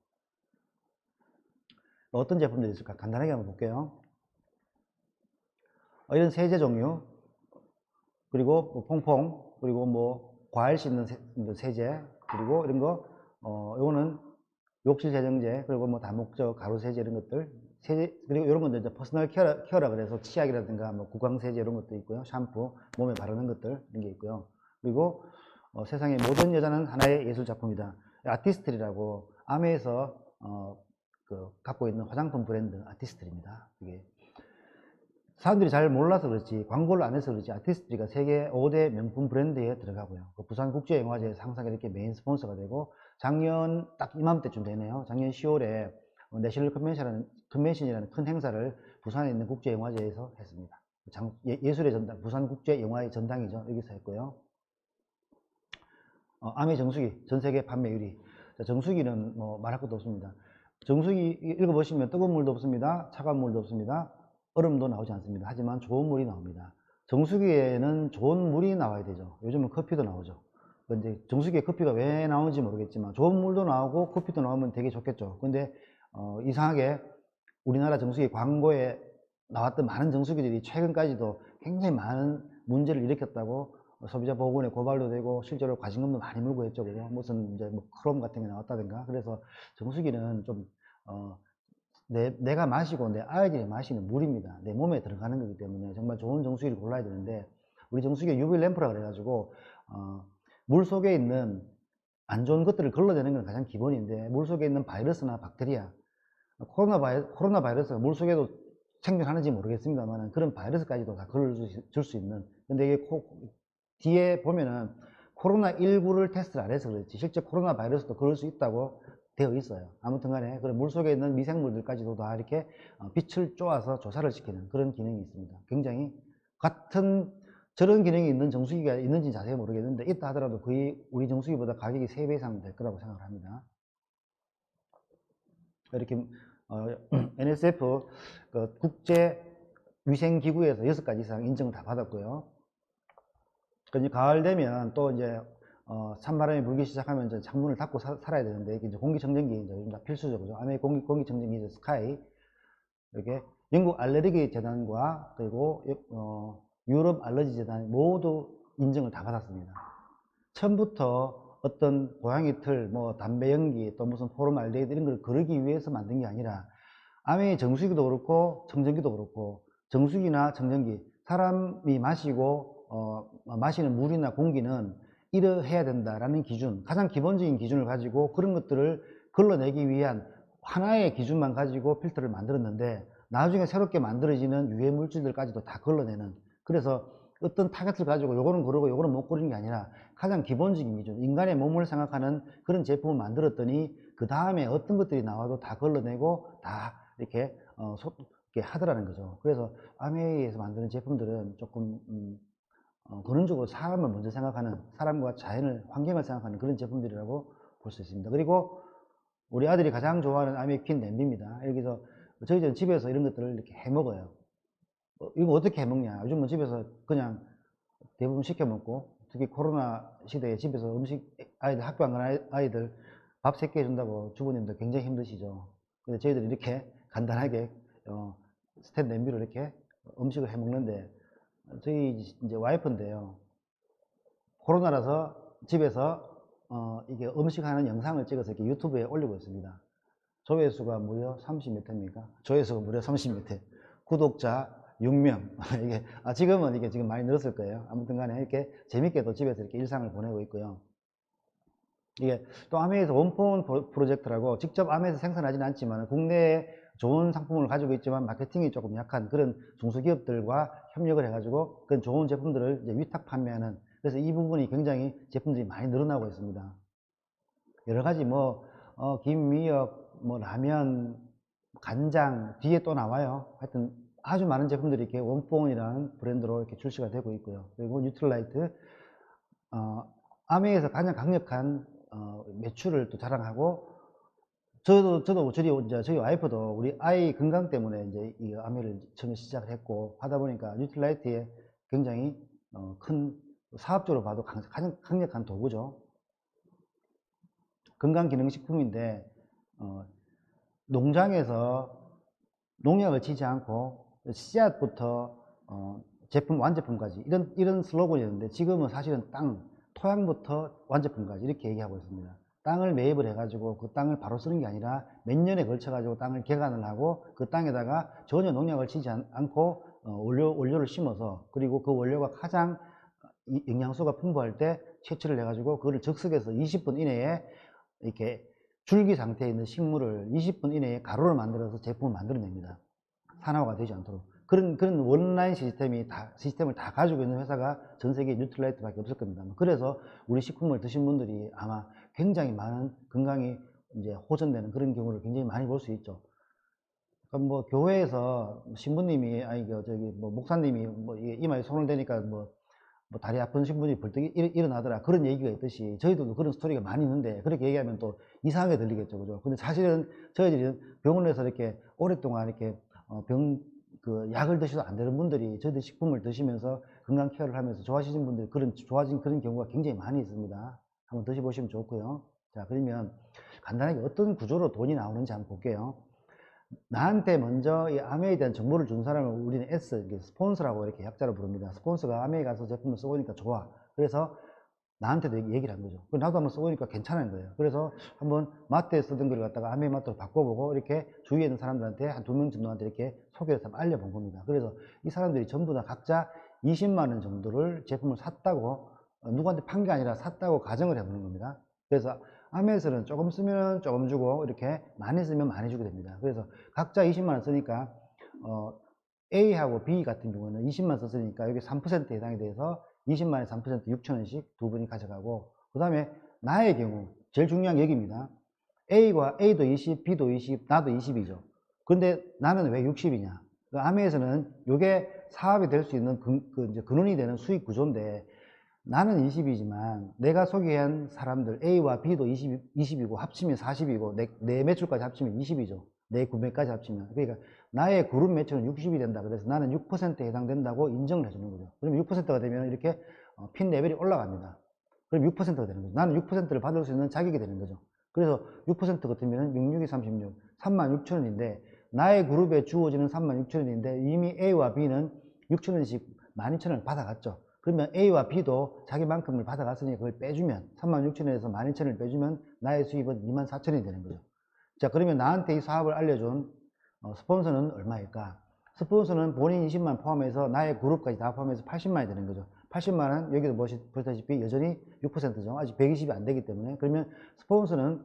어떤 제품들이 있을까? 간단하게 한번 볼게요. 이런 세제 종류, 그리고 뭐 퐁퐁, 그리고 뭐 과일 씻는 세제, 그리고 이런 거, 요거는 욕실 세정제, 그리고 뭐 다목적 가루 세제 이런 것들, 그리고 이런 것들 이제 퍼스널 케어라 그래서 치약이라든가 뭐 구강 세제 이런 것도 있고요. 샴푸, 몸에 바르는 것들 이런 게 있고요. 그리고 세상의 모든 여자는 하나의 예술 작품이다. 아티스트리라고 아메에서 갖고 있는 화장품 브랜드 아티스트리입니다. 이게 사람들이 잘 몰라서 그렇지, 광고를 안 해서 그렇지, 아티스트리가 세계 5대 명품 브랜드에 들어가고요. 부산국제영화제에서 항상 이렇게 메인 스폰서가 되고, 작년 딱 이맘때쯤 되네요. 작년 10월에 내셔널 컨벤션이라는 큰 행사를 부산에 있는 국제영화제에서 했습니다. 예술의 전당, 부산국제영화의 전당이죠. 여기서 했고요. 아메 정수기 전세계 판매 1위. 정수기는 뭐 말할 것도 없습니다. 정수기 읽어보시면 뜨거운 물도 없습니다. 차가운 물도 없습니다. 얼음도 나오지 않습니다. 하지만 좋은 물이 나옵니다. 정수기에는 좋은 물이 나와야 되죠. 요즘은 커피도 나오죠. 근데 정수기에 커피가 왜 나오는지 모르겠지만 좋은 물도 나오고 커피도 나오면 되게 좋겠죠. 근데 이상하게 우리나라 정수기 광고에 나왔던 많은 정수기들이 최근까지도 굉장히 많은 문제를 일으켰다고 소비자 보호원에 고발도 되고 실제로 과징금도 많이 물고 했죠. 그죠? 무슨 이제 뭐 크롬 같은 게 나왔다든가. 그래서 정수기는 좀 내가 마시고 내 아이들이 마시는 물입니다. 내 몸에 들어가는 거기 때문에 정말 좋은 정수기를 골라야 되는데, 우리 정수기가 UV 램프라 그래가지고 물 속에 있는 안 좋은 것들을 걸러내는 건 가장 기본인데, 물 속에 있는 바이러스나 박테리아, 코로나 바이러스가 물 속에도 생존하는지 모르겠습니다만 그런 바이러스까지도 다 걸어줄 수 있는, 근데 이게 뒤에 보면은 코로나19를 테스트를 안 해서 그렇지 실제 코로나 바이러스도 걸을 수 있다고 되어 있어요. 아무튼 간에 그런 물 속에 있는 미생물들까지도 다 이렇게 빛을 쪼아서 조사를 시키는 그런 기능이 있습니다. 굉장히 저런 기능이 있는 정수기가 있는지 자세히 모르겠는데 있다 하더라도 거의 우리 정수기보다 가격이 3배 이상 될 거라고 생각을 합니다. 이렇게 NSF 국제위생기구에서 6가지 이상 인증을 다 받았고요. 이제 가을 되면 또 이제 찬바람이 불기 시작하면 이제 창문을 닫고 살아야 되는데, 이제 공기청정기 이제 필수죠. 그죠? 안에 공기청정기 이제 스카이, 이렇게 영국 알레르기 재단과 그리고 유럽 알러지 재단 모두 인증을 다 받았습니다. 처음부터 어떤 고양이 털, 뭐 담배 연기, 또 무슨 포름알데히드 이런 걸 거르기 위해서 만든 게 아니라, 아메 정수기도 그렇고 청정기도 그렇고, 정수기나 청정기, 사람이 마시고 마시는 물이나 공기는 이러해야 된다라는 기준, 가장 기본적인 기준을 가지고 그런 것들을 걸러내기 위한 하나의 기준만 가지고 필터를 만들었는데 나중에 새롭게 만들어지는 유해 물질들까지도 다 걸러내는, 그래서 어떤 타겟을 가지고 요거는 그러고 요거는 못 고르는 게 아니라 가장 기본적인 기준, 인간의 몸을 생각하는 그런 제품을 만들었더니 그 다음에 어떤 것들이 나와도 다 걸러내고 다 이렇게 이렇게 하더라는 거죠. 그래서 아메이에서 만드는 제품들은 조금 근원적으로 사람을 먼저 생각하는, 사람과 자연을, 환경을 생각하는 그런 제품들이라고 볼 수 있습니다. 그리고 우리 아들이 가장 좋아하는 아메이퀸 냄비입니다. 여기서 저희들은 집에서 이런 것들을 이렇게 해 먹어요. 이거 어떻게 해 먹냐? 요즘은 집에서 그냥 대부분 시켜 먹고, 특히 코로나 시대에 집에서 음식, 아이들 학교 안 가는 아이들 밥 3끼 해준다고 주부님들 굉장히 힘드시죠. 그래서 저희들이 이렇게 간단하게 스텐 냄비로 이렇게 음식을 해 먹는데, 저희 이제 와이프인데요, 코로나라서 집에서 이게 음식하는 영상을 찍어서 이렇게 유튜브에 올리고 있습니다. 조회수가 무려 30몇 회입니까? 조회수가 무려 30몇 회. 구독자 6명. 이게, 지금은 이게 지금 많이 늘었을 거예요. 아무튼 간에 이렇게 재밌게도 집에서 이렇게 일상을 보내고 있고요. 이게 또 아메에서 원폰 프로젝트라고 직접 아메에서 생산하지는 않지만 국내에 좋은 상품을 가지고 있지만 마케팅이 조금 약한 그런 중소기업들과 협력을 해가지고 그런 좋은 제품들을 이제 위탁 판매하는, 그래서 이 부분이 굉장히 제품들이 많이 늘어나고 있습니다. 여러 가지 김, 미역, 라면, 간장 뒤에 또 나와요. 하여튼 아주 많은 제품들이 이렇게 원폰이라는 브랜드로 이렇게 출시가 되고 있고요. 그리고 뉴트럴라이트, 아메에서 가장 강력한 매출을 또 자랑하고, 저희 와이프도 우리 아이 건강 때문에 이제 이 아메를 처음에 시작을 했고 하다 보니까 뉴트럴라이트에 굉장히 큰 사업적으로 봐도 가장 강력한 도구죠. 건강기능식품인데 농장에서 농약을 치지 않고 씨앗부터 제품 완제품까지 이런 슬로건이었는데, 지금은 사실은 토양부터 완제품까지 이렇게 얘기하고 있습니다. 땅을 매입을 해가지고 그 땅을 바로 쓰는 게 아니라 몇 년에 걸쳐가지고 땅을 개간을 하고 그 땅에다가 전혀 농약을 치지 않고 원료를 심어서, 그리고 그 원료가 가장 영양소가 풍부할 때 채취를 해가지고 그거를 적석에서 20분 이내에 이렇게 줄기 상태에 있는 식물을 20분 이내에 가루를 만들어서 제품을 만들어냅니다. 산화가 되지 않도록. 그런 원라인 시스템을 다 가지고 있는 회사가 전 세계 뉴트럴라이트밖에 없을 겁니다. 그래서 우리 식품을 드신 분들이 아마 굉장히 많은 건강이 이제 호전되는 그런 경우를 굉장히 많이 볼 수 있죠. 그러니까 교회에서 신부님이, 목사님이 이마에 손을 대니까 다리 아픈 신부님이 벌떡 일어나더라, 그런 얘기가 있듯이 저희들도 그런 스토리가 많이 있는데, 그렇게 얘기하면 또 이상하게 들리겠죠. 그죠? 근데 사실은 저희들이 병원에서 이렇게 오랫동안 이렇게 약을 드셔도 안 되는 분들이 저희들 식품을 드시면서 건강 케어를 하면서 좋아지신 분들이 좋아진 그런 경우가 굉장히 많이 있습니다. 한번 드셔보시면 좋고요. 자, 그러면 간단하게 어떤 구조로 돈이 나오는지 한번 볼게요. 나한테 먼저 이 아메에 대한 정보를 준 사람을 우리는 스폰서라고 이렇게 약자로 부릅니다. 스폰서가 아메에 가서 제품을 써보니까 좋아. 그래서 나한테도 얘기를 한 거죠. 나도 한번 써보니까 괜찮은 거예요. 그래서 한번 마트에 쓰던 걸 갖다가 아메 마트로 바꿔보고 이렇게 주위에 있는 사람들한테 한 2명 정도한테 이렇게 소개해서 알려본 겁니다. 그래서 이 사람들이 전부 다 각자 20만 원 정도를 제품을 샀다고, 누구한테 판 게 아니라 샀다고 가정을 해보는 겁니다. 그래서 아메에서는 조금 쓰면 조금 주고 이렇게 많이 쓰면 많이 주게 됩니다. 그래서 각자 20만 원 쓰니까 A하고 B 같은 경우는 20만 썼으니까 여기 3%에 해당이 돼서 20만에 3% 6,000원씩 두 분이 가져가고, 그 다음에 나의 경우 제일 중요한 얘기입니다. A도 20, B도 20, 나도 20이죠. 근데 나는 왜 60이냐? 아메에서는 이게 사업이 될 수 있는 이제 근원이 되는 수익 구조인데, 나는 20이지만 내가 소개한 사람들 A와 B도 20이고 합치면 40이고 내 매출까지 합치면 20이죠. 내 구매까지 합치면. 그러니까 나의 그룹 매출은 60이 된다. 그래서 나는 6%에 해당된다고 인정을 해주는 거죠. 그러면 6%가 되면 이렇게 핀 레벨이 올라갑니다. 그럼 6%가 되는 거죠. 나는 6%를 받을 수 있는 자격이 되는 거죠. 그래서 6% 같으면 66이 36, 36,000원인데 나의 그룹에 주어지는 36,000원인데 이미 A와 B는 6,000원씩 12,000원을 받아갔죠. 그러면 A와 B도 자기만큼을 받아갔으니 그걸 빼주면 36,000원에서 12,000원을 빼주면 나의 수입은 24,000원이 되는 거죠. 자, 그러면 나한테 이 사업을 알려준 스폰서는 얼마일까? 스폰서는 본인 20만 포함해서 나의 그룹까지 다 포함해서 80만이 되는 거죠. 80만 원, 여기도 보시다시피 여전히 6%죠. 아직 120이 안 되기 때문에. 그러면 스폰서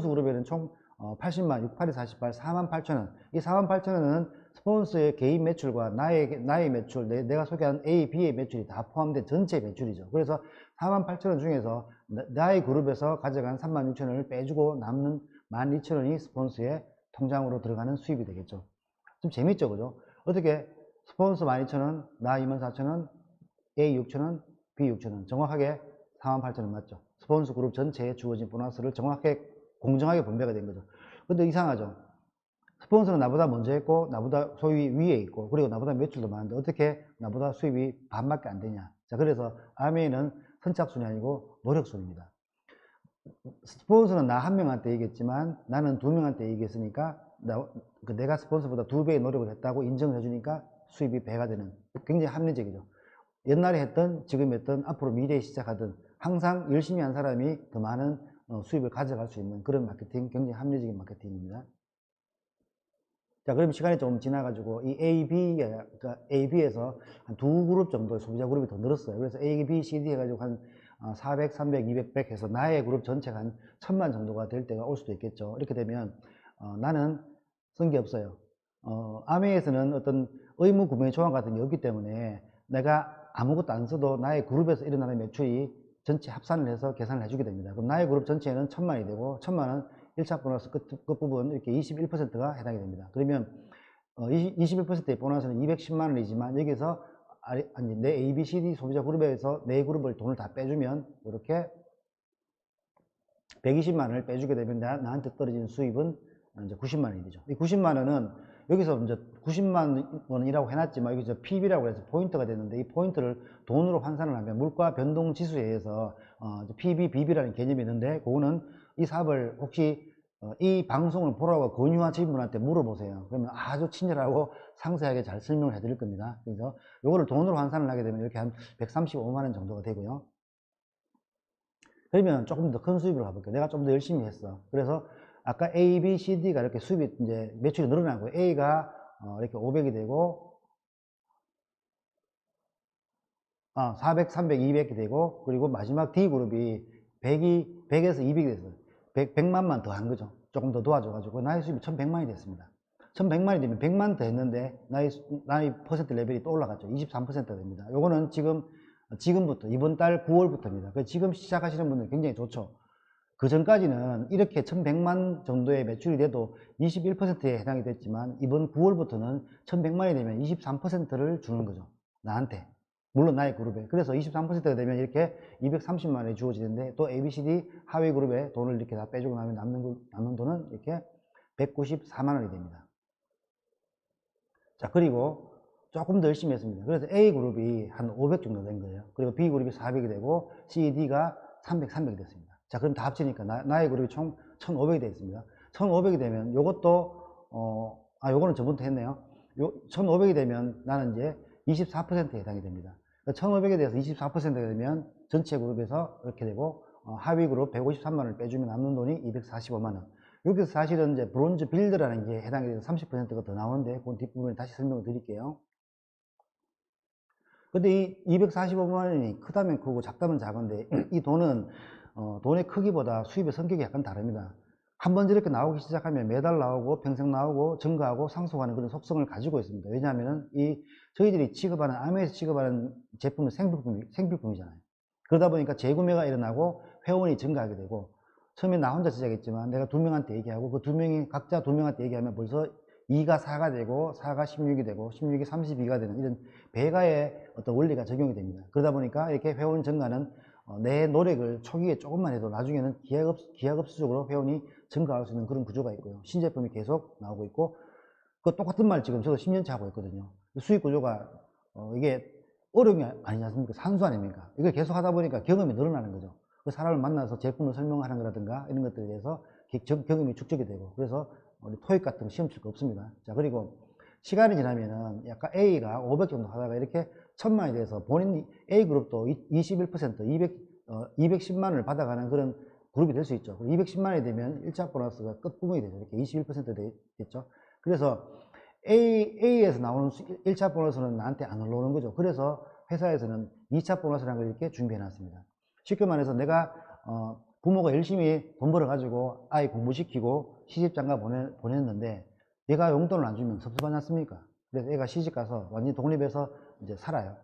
그룹에는 총 80만, 68이 48, 4만 8천 원. 이 4만 8천 원은 스폰서의 개인 매출과 나의 매출, 내가 소개한 A, B의 매출이 다 포함된 전체 매출이죠. 그래서 4만 8천 원 중에서 나의 그룹에서 가져간 3만 6천 원을 빼주고 남는 1만 2천 원이 스폰서의 통장으로 들어가는 수입이 되겠죠. 좀 재밌죠, 그죠? 어떻게 스폰서 12,000원, 나 24,000원, A 6,000원, B 6,000원. 정확하게 48,000원 맞죠? 스폰서 그룹 전체에 주어진 보너스를 정확하게, 공정하게 분배가 된 거죠. 근데 이상하죠? 스폰서는 나보다 먼저 했고, 나보다 소위 위에 있고, 그리고 나보다 매출도 많은데, 어떻게 나보다 수입이 반밖에 안 되냐? 자, 그래서 아메이는 선착순이 아니고 노력순입니다. 스폰서는 나 한 명한테 얘기했지만, 나는 두 명한테 얘기했으니까, 내가 스폰서보다 2배의 노력을 했다고 인정을 해주니까 수입이 배가 되는, 굉장히 합리적이죠. 옛날에 했던, 지금 했던, 앞으로 미래에 시작하든 항상 열심히 한 사람이 더 많은 수입을 가져갈 수 있는 그런 마케팅, 굉장히 합리적인 마케팅입니다. 자, 그럼 시간이 조금 지나가지고 이 AB에서 한 두 그룹 정도의 소비자 그룹이 더 늘었어요. 그래서 A, B, C, D 해가지고 한 400, 300, 200, 100 해서 나의 그룹 전체가 한 1000만 정도가 될 때가 올 수도 있겠죠. 이렇게 되면 나는 쓴 게 없어요. 아메에서는 어떤 의무 구매 조항 같은 게 없기 때문에 내가 아무것도 안 써도 나의 그룹에서 일어나는 매출이 전체 합산을 해서 계산을 해주게 됩니다. 그럼 나의 그룹 전체에는 1000만이 되고 1000만은 1차 보너스 끝부분 이렇게 21%가 해당이 됩니다. 그러면 21%의 보너스는 210만 원이지만 여기서 아니 내 A, B, C, D 소비자 그룹에서 내 그룹을 돈을 다 빼주면 이렇게 120만 원을 빼주게 되면 나한테 떨어지는 수입은 이제 90만 원이 되죠. 이 90만 원은 여기서 이제 90만 원이라고 해놨지만 여기서 PB라고 해서 포인트가 되는데 이 포인트를 돈으로 환산을 하면 물가 변동 지수에 의해서 PB, BB라는 개념이 있는데 그거는 이 사업을 혹시 이 방송을 보라고 권유하신 분한테 물어보세요. 그러면 아주 친절하고 상세하게 잘 설명을 해드릴 겁니다. 그래서 이거를 돈으로 환산을 하게 되면 이렇게 한 135만 원 정도가 되고요. 그러면 조금 더 큰 수입으로 가볼게요. 내가 좀 더 열심히 했어. 그래서 아까 A, B, C, D가 이렇게 수입이 이제 매출이 늘어나고 A가 이렇게 500이 되고 400, 300, 200이 되고 그리고 마지막 D 그룹이 100에서 200이 됐어요. 100만만 더 한 거죠. 조금 더 도와줘가지고 나의 수입이 1100만이 됐습니다. 1100만이 되면 100만 더 했는데 나의 퍼센트 레벨이 또 올라갔죠. 23%가 됩니다. 요거는 지금부터 이번 달 9월부터입니다. 지금 시작하시는 분들 굉장히 좋죠. 그 전까지는 이렇게 1100만 정도의 매출이 돼도 21%에 해당이 됐지만 이번 9월부터는 1100만이 되면 23%를 주는 거죠. 나한테. 물론 나의 그룹에. 그래서 23%가 되면 이렇게 230만 원이 주어지는데 또 ABCD 하위 그룹에 돈을 이렇게 다 빼주고 나면 남는 돈은 이렇게 194만 원이 됩니다. 자, 그리고 조금 더 열심히 했습니다. 그래서 A 그룹이 한 500 정도 된 거예요. 그리고 B 그룹이 400이 되고 C, D가 300, 300이 됐습니다. 자, 그럼 다 합치니까 나의 그룹이 총 1500이 되어 있습니다. 1500이 되면 요것도 요거는 저번부터 했네요. 1500이 되면 나는 이제 24%에 해당이 됩니다. 1500에 대해서 24%가 되면 전체 그룹에서 이렇게 되고 하위 그룹 153만 원을 빼주면 남는 돈이 245만 원. 여기서 사실은 이제 브론즈 빌드라는 게 해당이 돼서 30%가 더 나오는데 그 뒷부분에 다시 설명을 드릴게요. 근데 이 245만 원이 크다면 크고 작다면 작은데 이 돈은 돈의 크기보다 수입의 성격이 약간 다릅니다. 한번 저렇게 나오기 시작하면 매달 나오고 평생 나오고 증가하고 상속하는 그런 속성을 가지고 있습니다. 왜냐하면 저희들이 취급하는 아메에서 취급하는 제품은 생필품이잖아요. 그러다 보니까 재구매가 일어나고 회원이 증가하게 되고 처음에 나 혼자 시작했지만 내가 2명한테 얘기하고 그 2명이 각자 2명한테 얘기하면 벌써 2가 4가 되고 4가 16이 되고 16이 32가 되는 이런 배가의 어떤 원리가 적용이 됩니다. 그러다 보니까 이렇게 회원 증가는 내 노력을 초기에 조금만 해도 나중에는 기하급수적으로 회원이 증가할 수 있는 그런 구조가 있고요. 신제품이 계속 나오고 있고 그 똑같은 말 지금 저도 10년째 하고 있거든요. 수익 구조가 이게 어려운 게 아니지 않습니까? 산수 아닙니까? 이걸 계속 하다 보니까 경험이 늘어나는 거죠. 그 사람을 만나서 제품을 설명하는 거라든가 이런 것들에 대해서 경험이 축적이 되고 그래서 우리 토익 같은 거 시험 칠 거 없습니다. 자, 그리고 시간이 지나면은 약간 A가 500 정도 하다가 이렇게 1000만이 돼서 본인 A그룹도 21% 210만 원을 받아가는 그런 그룹이 될 수 있죠. 210만이 되면 1차 보너스가 끝부분이 되죠. 이렇게 21% 되겠죠. 그래서 A에서 나오는 1차 보너스는 나한테 안 올라오는 거죠. 그래서 회사에서는 2차 보너스라는 걸 이렇게 준비해 놨습니다. 쉽게 말해서 내가 부모가 열심히 돈 벌어 가지고 아이 공부시키고 시집장가 보냈는데 얘가 용돈을 안 주면 섭섭하지 않습니까? 그래서 애가 시집 가서 완전히 독립해서 이제 살아요.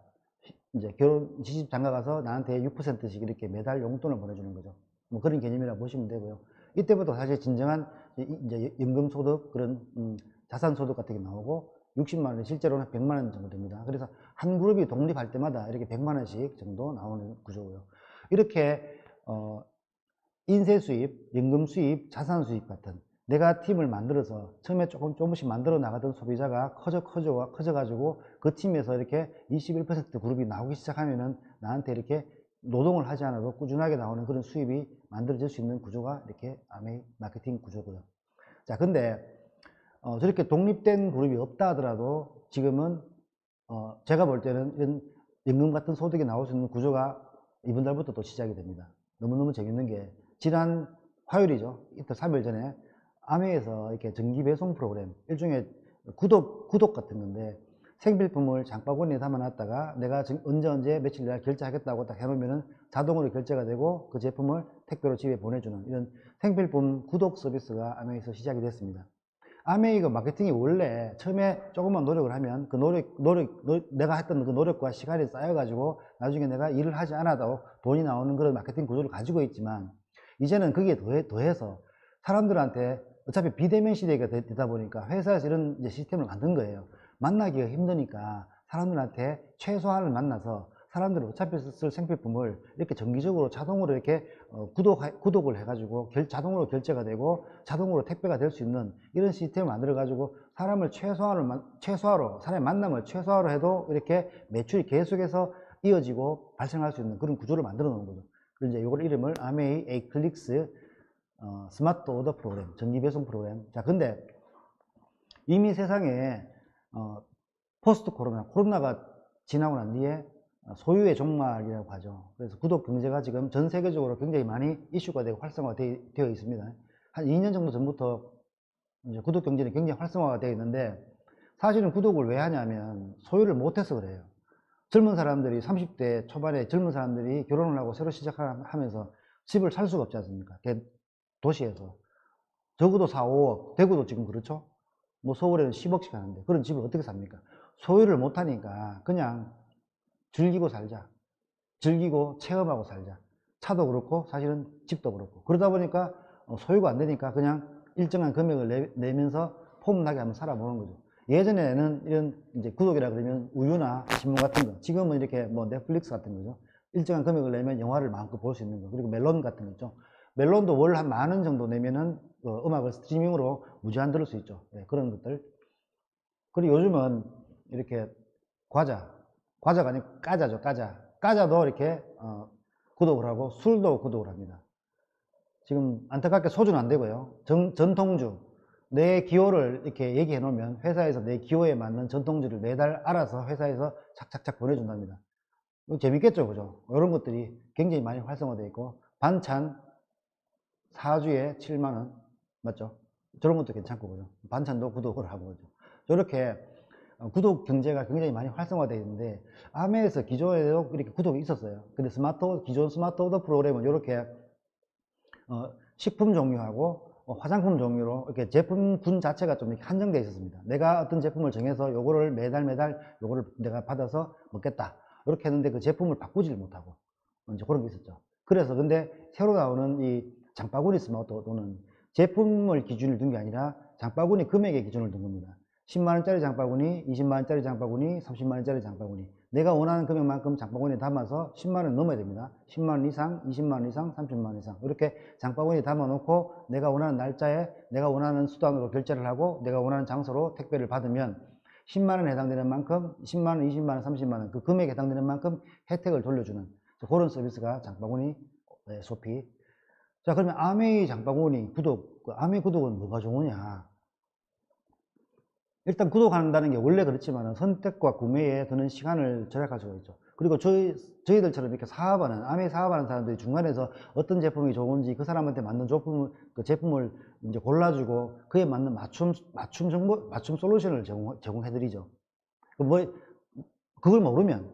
이제 결혼 시집 장가 가서 나한테 6%씩 이렇게 매달 용돈을 보내주는 거죠. 뭐 그런 개념이라고 보시면 되고요. 이때부터 사실 진정한 이제 연금소득 그런 자산소득 같은 게 나오고 60만 원이 실제로는 100만 원 정도 됩니다. 그래서 한 그룹이 독립할 때마다 이렇게 100만 원씩 정도 나오는 구조고요. 이렇게 인세 수입, 연금 수입, 자산 수입 같은 내가 팀을 만들어서 처음에 조금씩 만들어 나가던 소비자가 커져가지고 그 팀에서 이렇게 21% 그룹이 나오기 시작하면은 나한테 이렇게 노동을 하지 않아도 꾸준하게 나오는 그런 수입이 만들어질 수 있는 구조가 이렇게 아메이 마케팅 구조고요. 자, 근데 저렇게 독립된 그룹이 없다 하더라도 지금은 제가 볼 때는 이런 연금 같은 소득이 나올 수 있는 구조가 이번 달부터 또 시작이 됩니다. 너무너무 재밌는 게 지난 화요일이죠. 이틀 3일 전에 아메에서 이렇게 정기 배송 프로그램 일종의 구독 같은 건데 생필품을 장바구니에 담아놨다가 내가 언제 며칠 날 결제하겠다고 딱 해놓으면은 자동으로 결제가 되고 그 제품을 택배로 집에 보내주는 이런 생필품 구독 서비스가 아메에서 시작이 됐습니다. 아메이가 마케팅이 원래 처음에 조금만 노력을 하면 그 내가 했던 그 노력과 시간이 쌓여가지고 나중에 내가 일을 하지 않아도 돈이 나오는 그런 마케팅 구조를 가지고 있지만 이제는 거기에 더해서 사람들한테 어차피 비대면 시대가 되다 보니까 회사에서 이런 이제 시스템을 만든 거예요. 만나기가 힘드니까 사람들한테 최소한을 만나서 사람들이 어차피 쓸 생필품을 이렇게 정기적으로 자동으로 이렇게 구독을 해가지고 자동으로 결제가 되고 자동으로 택배가 될 수 있는 이런 시스템을 만들어가지고 사람을 최소화로 사람의 만남을 최소화로 해도 이렇게 매출이 계속해서 이어지고 발생할 수 있는 그런 구조를 만들어 놓은 거죠. 그래서 이제 이걸 이름을 아메이 에이클릭스 스마트 오더 프로그램, 정기 배송 프로그램. 자, 근데 이미 세상에 포스트 코로나가 지나고 난 뒤에 소유의 종말이라고 하죠. 그래서 구독 경제가 지금 전 세계적으로 굉장히 많이 이슈가 되고 활성화되어 있습니다. 한 2년 정도 전부터 이제 구독 경제는 굉장히 활성화가 되어 있는데 사실은 구독을 왜 하냐면 소유를 못해서 그래요. 젊은 사람들이 30대 초반에 젊은 사람들이 결혼을 하고 새로 시작하면서 집을 살 수가 없지 않습니까? 도시에서 적어도 4, 5억, 대구도 지금 그렇죠? 뭐 서울에는 10억씩 하는데 그런 집을 어떻게 삽니까? 소유를 못하니까 그냥 즐기고 살자. 즐기고 체험하고 살자. 차도 그렇고 사실은 집도 그렇고 그러다 보니까 소유가 안 되니까 그냥 일정한 금액을 내면서 폼나게 한번 살아보는 거죠. 예전에는 이런 이제 구독이라 그러면 우유나 신문 같은 거, 지금은 이렇게 뭐 넷플릭스 같은 거죠. 일정한 금액을 내면 영화를 마음껏 볼 수 있는 거. 그리고 멜론 같은 거 있죠. 멜론도 월 한 10,000원 정도 내면은 음악을 스트리밍으로 무제한 들을 수 있죠. 네, 그런 것들. 그리고 요즘은 이렇게 과자가 아니고 까자죠. 까자도 이렇게 구독을 하고 술도 구독을 합니다. 지금 안타깝게 소주는 안 되고요. 전통주, 내 기호를 이렇게 얘기해 놓으면 회사에서 내 기호에 맞는 전통주를 매달 알아서 회사에서 착착착 보내준답니다. 재밌겠죠, 그죠? 이런 것들이 굉장히 많이 활성화되어 있고 반찬 4주에 7만원 맞죠? 저런 것도 괜찮고 그죠? 반찬도 구독을 하고 그죠? 저렇게 구독 경제가 굉장히 많이 활성화되어 있는데 아메에서 기존에도 이렇게 구독이 있었어요. 근데 기존 스마트 오더 프로그램은 이렇게 식품 종류하고 화장품 종류로 이렇게 제품군 자체가 좀 이렇게 한정되어 있었습니다. 내가 어떤 제품을 정해서 요거를 매달 요거를 내가 받아서 먹겠다 이렇게 했는데 그 제품을 바꾸지를 못하고 이제 그런 게 있었죠. 그래서 근데 새로 나오는 이 장바구니 스마트 오더는 제품을 기준을 둔 게 아니라 장바구니 금액의 기준을 둔 겁니다. 10만원짜리 장바구니, 20만원짜리 장바구니, 30만원짜리 장바구니. 내가 원하는 금액만큼 장바구니에 담아서 10만원 넘어야 됩니다. 10만원 이상, 20만원 이상, 30만원 이상. 이렇게 장바구니에 담아놓고 내가 원하는 날짜에 내가 원하는 수단으로 결제를 하고 내가 원하는 장소로 택배를 받으면 10만원에 해당되는 만큼 10만원, 20만원, 30만원 그 금액에 해당되는 만큼 혜택을 돌려주는 그런 서비스가 장바구니 소피. 자, 그러면 아메이 장바구니 구독, 아메이 구독은 뭐가 좋으냐? 일단 구독한다는 게 원래 그렇지만 선택과 구매에 드는 시간을 절약할 수가 있죠. 그리고 저희들처럼 이렇게 아메이 사업하는 사람들이 중간에서 어떤 제품이 좋은지 그 사람한테 맞는 그 제품을 이제 골라주고 그에 맞는 맞춤 솔루션을 제공해드리죠. 그걸 모르면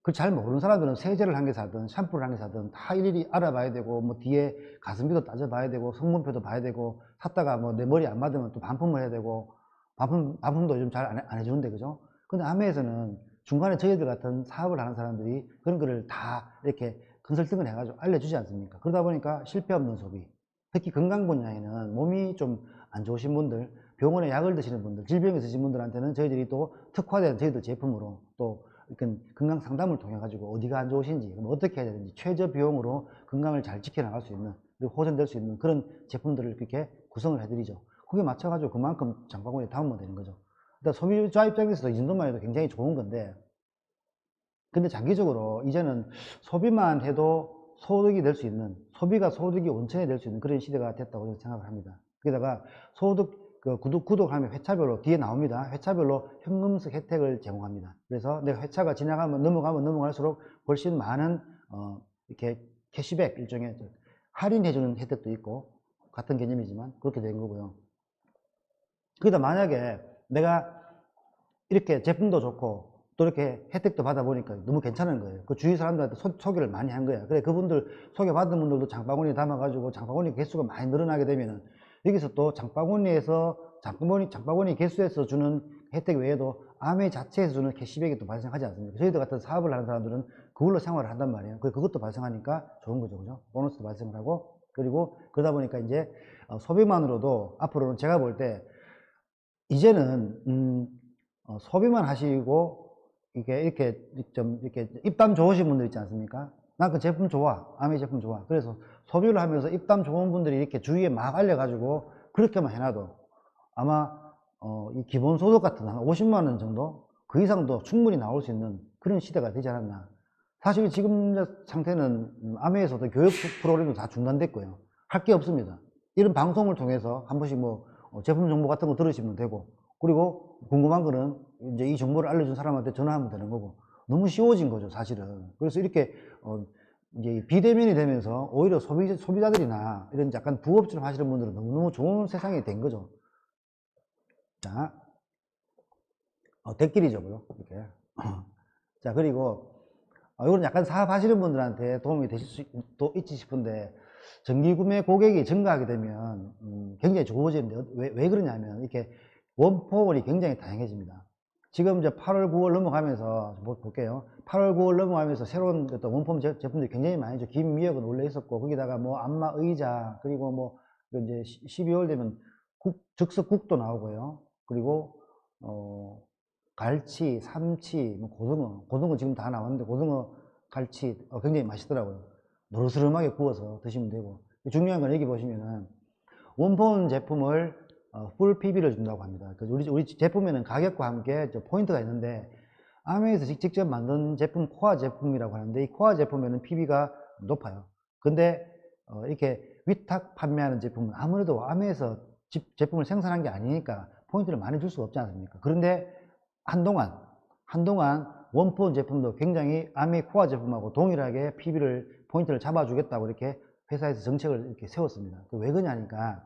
그 잘 모르는 사람들은 세제를 한 개 사든 샴푸를 한 개 사든 다 일일이 알아봐야 되고 뭐 뒤에 가성비도 따져봐야 되고 성분표도 봐야 되고 샀다가 뭐 내 머리 안 맞으면 또 반품을 해야 되고 반품도 요즘 잘 안 해주는데 그죠? 근데 아메에서는 중간에 저희들 같은 사업을 하는 사람들이 그런 거를 다 이렇게 컨설팅을 해가지고 알려주지 않습니까? 그러다 보니까 실패 없는 소비, 특히 건강 분야에는 몸이 좀 안 좋으신 분들, 병원에 약을 드시는 분들, 질병이 있으신 분들한테는 저희들이 또 특화된 저희들 제품으로 또 이렇게 건강 상담을 통해 가지고 어디가 안 좋으신지, 뭐 어떻게 해야 되는지 최저 비용으로 건강을 잘 지켜나갈 수 있는, 그리고 호전될 수 있는 그런 제품들을 이렇게 구성을 해드리죠. 그게 맞춰가지고 그만큼 장바구니에 담으면 되는 거죠. 일단 소비자 입장에서도 이 정도만 해도 굉장히 좋은 건데, 근데 장기적으로 이제는 소비만 해도 소득이 될 수 있는, 소비가 소득이 원천이 될 수 있는 그런 시대가 됐다고 저는 생각을 합니다. 게다가 소득 구독하면 회차별로 뒤에 나옵니다. 회차별로 현금성 혜택을 제공합니다. 그래서 내가 회차가 지나가면 넘어갈수록 훨씬 많은 이렇게 캐시백, 일종의 할인해주는 혜택도 있고, 같은 개념이지만 그렇게 된 거고요. 그러다 만약에 내가 이렇게 제품도 좋고 또 이렇게 혜택도 받아보니까 너무 괜찮은 거예요. 그 주위 사람들한테 소개를 많이 한 거야. 그래, 그분들 소개받은 분들도 장바구니에 담아가지고 장바구니 개수가 많이 늘어나게 되면은 여기서 또 장바구니 개수에서 주는 혜택 외에도 아메 자체에서 주는 캐시백이 또 발생하지 않습니까? 저희들 같은 사업을 하는 사람들은 그걸로 생활을 한단 말이에요. 그것도 발생하니까 좋은 거죠, 그죠? 보너스도 발생을 하고, 그리고 그러다 보니까 이제 소비만으로도 앞으로는 제가 볼 때 이제는 소비만 하시고 이렇게 입담 좋으신 분들 있지 않습니까? 난 그 제품 좋아, 아메 제품 좋아. 그래서 소비를 하면서 입담 좋은 분들이 이렇게 주위에 막 알려가지고 그렇게만 해놔도 아마 이 기본소득 같은 한 50만 원 정도 그 이상도 충분히 나올 수 있는 그런 시대가 되지 않았나. 사실 지금 상태는 아메에서도 교육 프로그램도 다 중단됐고요. 할 게 없습니다. 이런 방송을 통해서 한 번씩 뭐 제품 정보 같은 거 들으시면 되고, 그리고 궁금한 거는 이제 이 정보를 알려준 사람한테 전화하면 되는 거고, 너무 쉬워진 거죠, 사실은. 그래서 이렇게 이제 비대면이 되면서 오히려 소비자들이나 이런 약간 부업처럼 하시는 분들은 너무너무 좋은 세상이 된 거죠. 자, 댓글이죠, 이렇게. 자, 그리고 이건 약간 사업하시는 분들한테 도움이 되실 수도 있지 싶은데, 정기구매 고객이 증가하게 되면 굉장히 좋아지는데, 왜 그러냐면 이렇게 원포원이 굉장히 다양해집니다. 지금 이제 8월, 9월 넘어가면서 볼게요. 8월, 9월 넘어가면서 새로운 어떤 원품 제품들이 굉장히 많이 있죠. 김미역은 원래 있었고, 거기다가 뭐 안마 의자, 그리고 뭐 이제 12월 되면 즉석국도 나오고요. 그리고 갈치, 삼치, 뭐 고등어 지금 다 나왔는데, 고등어, 갈치 굉장히 맛있더라고요. 노르스름하게 구워서 드시면 되고, 중요한 건 여기 보시면은 원본 제품을 풀 PB를 준다고 합니다. 우리 제품에는 가격과 함께 포인트가 있는데, 아메에서 직접 만든 제품 코어 제품이라고 하는데, 이 코어 제품에는 PB가 높아요. 근데 이렇게 위탁 판매하는 제품은 아무래도 아메에서 제품을 생산한 게 아니니까 포인트를 많이 줄 수가 없지 않습니까? 그런데 한동안 원폰 제품도 굉장히 아메 코어 제품하고 동일하게 포인트를 잡아주겠다고 이렇게 회사에서 정책을 이렇게 세웠습니다. 왜 그러냐니까,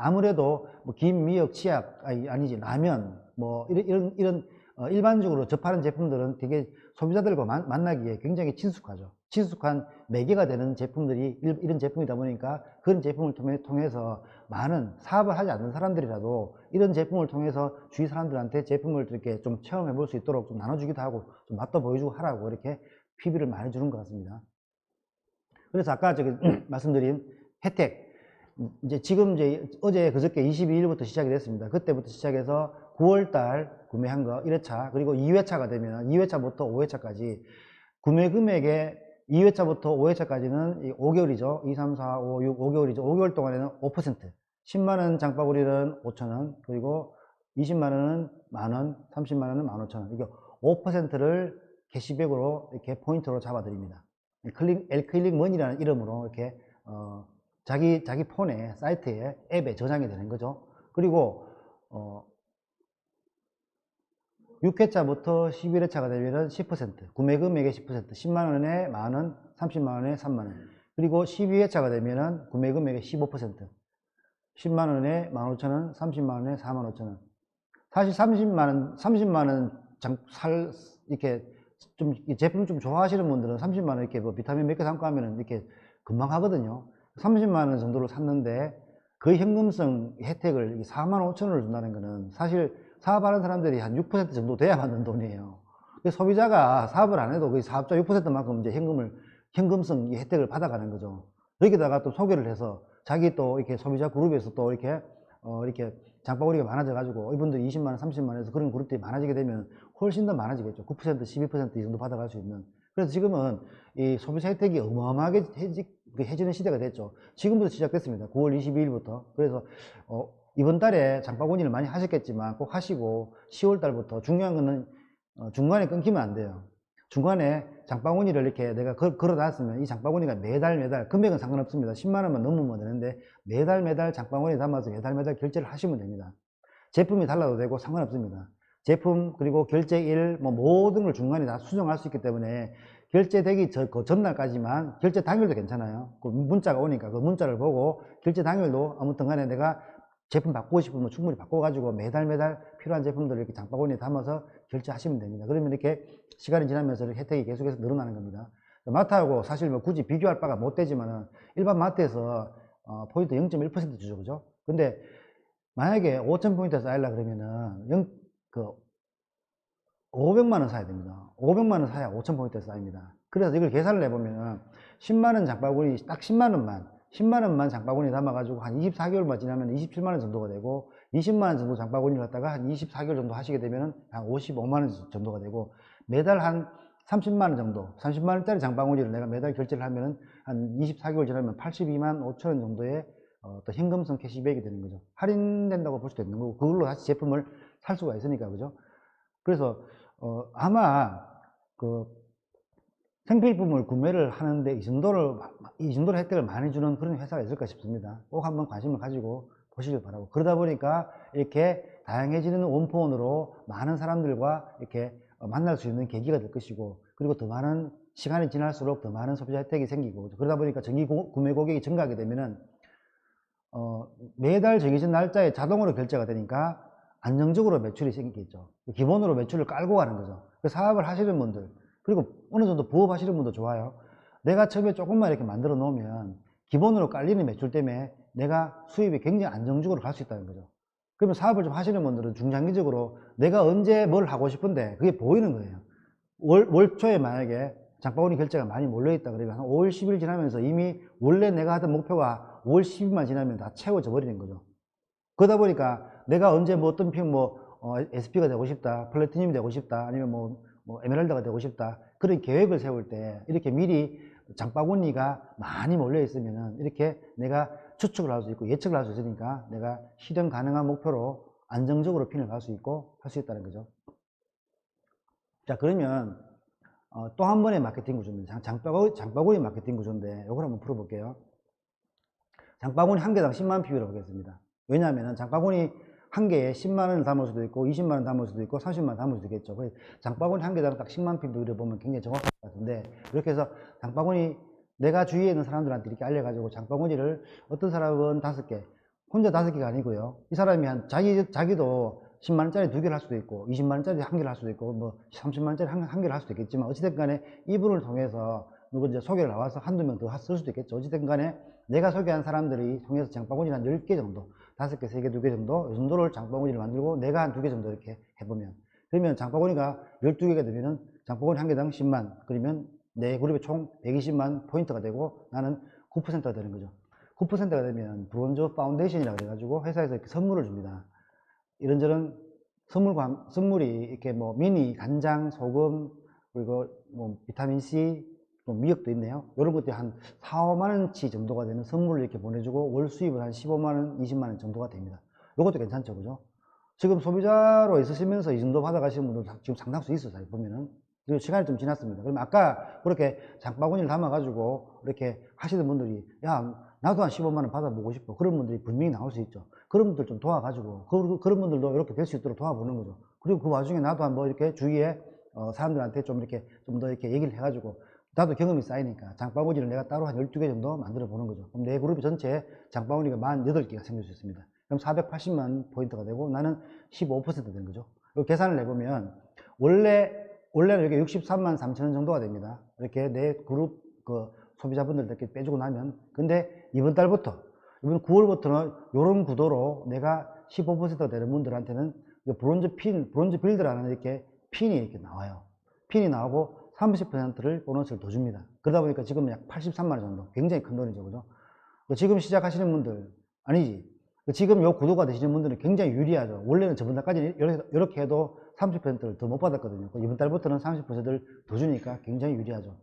아무래도 뭐 김, 미역, 치약, 아니지, 라면, 뭐 이런 일반적으로 접하는 제품들은 되게 소비자들과 만나기에 굉장히 친숙한 매개가 되는 제품들이 이런 제품이다 보니까, 그런 제품을 통해서 많은 사업을 하지 않는 사람들이라도 이런 제품을 통해서 주위 사람들한테 제품을 이렇게 좀 체험해 볼 수 있도록 좀 나눠주기도 하고, 좀 맛도 보여주고 하라고 이렇게 PB를 많이 주는 것 같습니다. 그래서 아까 말씀드린 혜택, 지금 어제 그저께 22일부터 시작이 됐습니다. 그때부터 시작해서 9월달 구매한 거 1회차, 그리고 2회차가 되면 2회차부터 5회차까지 구매 금액의 2회차부터 5회차까지는 5개월이죠. 2, 3, 4, 5, 6, 5개월이죠. 5개월 동안에는 5%, 10만원 장바구니는 5,000원, 그리고 20만원은 만원, 30만원은 15,000원. 이게 5%를 캐시백으로 이렇게 포인트로 잡아드립니다. 엘클릭 머니라는 이름으로 이렇게 자기 폰에, 사이트에, 앱에 저장이 되는 거죠. 그리고 6회차부터 11회차가 되면 10%, 구매 금액의 10%, 10만원에 만원, 30만원에 3만원. 그리고 12회차가 되면 구매 금액의 15%, 10만원에 15,000원, 30만원에 45,000원. 사실 30만원 이렇게 좀 이 제품 좀 좋아하시는 분들은 30만 원 이렇게 뭐 비타민 몇 개 담고 하면은 이렇게 금방 하거든요. 30만 원 정도로 샀는데 그 현금성 혜택을 4만 5천 원을 준다는 거는 사실 사업하는 사람들이 한 6% 정도 돼야 받는 돈이에요. 소비자가 사업을 안 해도 거의 사업자 6%만큼 이제 현금성 혜택을 받아가는 거죠. 여기다가 또 소개를 해서 자기 또 이렇게 소비자 그룹에서 또 이렇게 이렇게 장바구니가 많아져 가지고 이분들이 20만 원, 30만 원에서 그런 그룹들이 많아지게 되면 훨씬 더 많아지겠죠. 9%, 12%이 정도 받아갈 수 있는. 그래서 지금은 이 소비자 혜택이 어마어마하게 해지는 시대가 됐죠. 지금부터 시작됐습니다. 9월 22일부터. 그래서 이번 달에 장바구니를 많이 하셨겠지만 꼭 하시고 10월 달부터 중요한 거는 중간에 끊기면 안 돼요. 중간에 장바구니를 이렇게 내가 걸어놨으면 이 장바구니가 매달 금액은 상관없습니다. 10만 원만 넘으면 되는데 매달 장바구니에 담아서 매달 결제를 하시면 됩니다. 제품이 달라도 되고 상관없습니다. 제품 그리고 결제일 뭐 모든 걸 중간에 다 수정할 수 있기 때문에 결제되기 그 전날까지만 결제 당일도 괜찮아요. 그 문자가 오니까 그 문자를 보고 결제 당일도 아무튼 간에 내가 제품 바꾸고 싶으면 충분히 바꿔가지고 매달 필요한 제품들을 이렇게 장바구니에 담아서 결제하시면 됩니다. 그러면 이렇게 시간이 지나면서 이렇게 혜택이 계속해서 늘어나는 겁니다. 마트하고 사실 뭐 굳이 비교할 바가 못 되지만은 일반 마트에서 포인트 0.1% 주죠, 그죠? 근데 만약에 5,000포인트 쌓이려 그러면은 500만 원 사야 됩니다. 500만 원 사야 5,000포인트 쌓입니다. 그래서 이걸 계산을 해보면은 10만 원 장바구니 딱 10만 원만 장바구니에 담아가지고 한 24개월만 지나면 27만 원 정도가 되고 20만 원 정도 장바구니를 갖다가 한 24개월 정도 하시게 되면 한 55만 원 정도가 되고 매달 한 30만 원 정도, 30만 원짜리 장바구니를 내가 매달 결제를 하면은 한 24개월 지나면 82만 5천 원 정도의 또 현금성 캐시백이 되는 거죠. 할인된다고 볼 수도 있는 거고 그걸로 다시 제품을 살 수가 있으니까, 그죠? 그래서 아마 그 생필품을 구매를 하는데 이 정도로 혜택을 많이 주는 그런 회사가 있을까 싶습니다. 꼭 한번 관심을 가지고 보시길 바라고. 그러다 보니까 이렇게 다양해지는 원포원으로 많은 사람들과 이렇게 만날 수 있는 계기가 될 것이고, 그리고 더 많은 시간이 지날수록 더 많은 소비자 혜택이 생기고, 그러다 보니까 정기 구매 고객이 증가하게 되면은 매달 정해진 날짜에 자동으로 결제가 되니까 안정적으로 매출이 생기겠죠. 기본으로 매출을 깔고 가는 거죠. 사업을 하시는 분들, 그리고 어느 정도 부업하시는 분도 좋아요. 내가 처음에 조금만 이렇게 만들어 놓으면 기본으로 깔리는 매출 때문에 내가 수입이 굉장히 안정적으로 갈 수 있다는 거죠. 그러면 사업을 좀 하시는 분들은 중장기적으로 내가 언제 뭘 하고 싶은데 그게 보이는 거예요. 월 초에 만약에 장바구니 결제가 많이 몰려있다 그러면 한 5월 10일 지나면서 이미 원래 내가 하던 목표가 5월 10일만 지나면 다 채워져 버리는 거죠. 그러다 보니까 내가 언제 뭐 어떤 SP가 되고 싶다, 플래티늄이 되고 싶다, 아니면 뭐 에메랄드가 되고 싶다, 그런 계획을 세울 때 이렇게 미리 장바구니가 많이 몰려 있으면은 이렇게 내가 추측을 할 수 있고 예측을 할 수 있으니까 내가 실현 가능한 목표로 안정적으로 핀을 갈 수 있고 할 수 있다는 거죠. 자, 그러면 또 한 번의 마케팅 구조입니다. 장바구니 마케팅 구조인데 이걸 한번 풀어볼게요. 장바구니 한 개당 10만 PB로 보겠습니다. 왜냐하면 장바구니 한 개에 10만 원을 담을 수도 있고 20만 원 담을 수도 있고 30만 원 담을 수도 있겠죠. 그래서 장바구니 한 개당 딱 10만 PB를 보면 굉장히 정확할 것 같은데, 이렇게 해서 장바구니 내가 주위에 있는 사람들한테 이렇게 알려가지고 장바구니를 어떤 사람은 5개, 혼자 5개가 아니고요. 이 사람이 자기도 10만 원짜리 2개를 할 수도 있고 20만 원짜리 1개를 할 수도 있고 뭐 30만 원짜리 1개를 할 수도 있겠지만, 어찌됐든 간에 이분을 통해서 누구 이제 소개를 나와서 한두 명 더 쓸 수도 있겠죠. 어찌됐든 간에 내가 소개한 사람들이 통해서 장바구니를 한 10개 정도, 5개, 3개, 2개 정도, 이 정도를 장바구니를 만들고 내가 한 2개 정도 이렇게 해보면, 그러면 장바구니가 12개가 되면은 장바구니 한 개당 10만, 그러면 내 그룹에 총 120만 포인트가 되고 나는 9%가 되는 거죠. 9%가 되면 브론즈 파운데이션이라고 해가지고 회사에서 이렇게 선물을 줍니다. 이런저런 선물이 이렇게 뭐 미니, 간장, 소금, 그리고 뭐 비타민C, 또 미역도 있네요. 이런 것들이 한 4, 5만 원치 정도가 되는 선물을 이렇게 보내주고 월 수입은 한 15만 원, 20만 원 정도가 됩니다. 이것도 괜찮죠, 그죠? 지금 소비자로 있으시면서 이 정도 받아가시는 분들 지금 상당수 있어요, 보면은. 그리고 시간이 좀 지났습니다. 그럼 아까 그렇게 장바구니를 담아가지고 이렇게 하시는 분들이, 야, 나도 한 15만 원 받아보고 싶어. 그런 분들이 분명히 나올 수 있죠. 그런 분들 좀 도와가지고, 그런 분들도 이렇게 될 수 있도록 도와보는 거죠. 그리고 그 와중에 나도 한번 이렇게 주위에 사람들한테 좀 더 이렇게 얘기를 해가지고, 나도 경험이 쌓이니까 장바구니를 내가 따로 한 12개 정도 만들어 보는 거죠. 그럼 내 그룹 전체에 장바구니가 48개가 생길 수 있습니다. 그럼 480만 포인트가 되고 나는 15% 되는 거죠. 이 계산을 해보면 원래 원래는 이렇게 63만 3천 원 정도가 됩니다. 이렇게 내 그룹 그 소비자분들 이렇게 빼주고 나면. 근데 이번 달부터, 이번 9월부터는 이런 구도로 내가 15% 되는 분들한테는 브론즈 빌드라는 이렇게 핀이 이렇게 나와요. 핀이 나오고 30%를 보너스를 더 줍니다. 그러다 보니까 지금 약 83만 원 정도. 굉장히 큰 돈이죠. 그죠? 지금 시작하시는 분들, 아니지. 지금 요 구도가 되시는 분들은 굉장히 유리하죠. 원래는 저번 달까지는 이렇게 해도 30%를 더 못 받았거든요. 이번 달부터는 30%를 더 주니까 굉장히 유리하죠.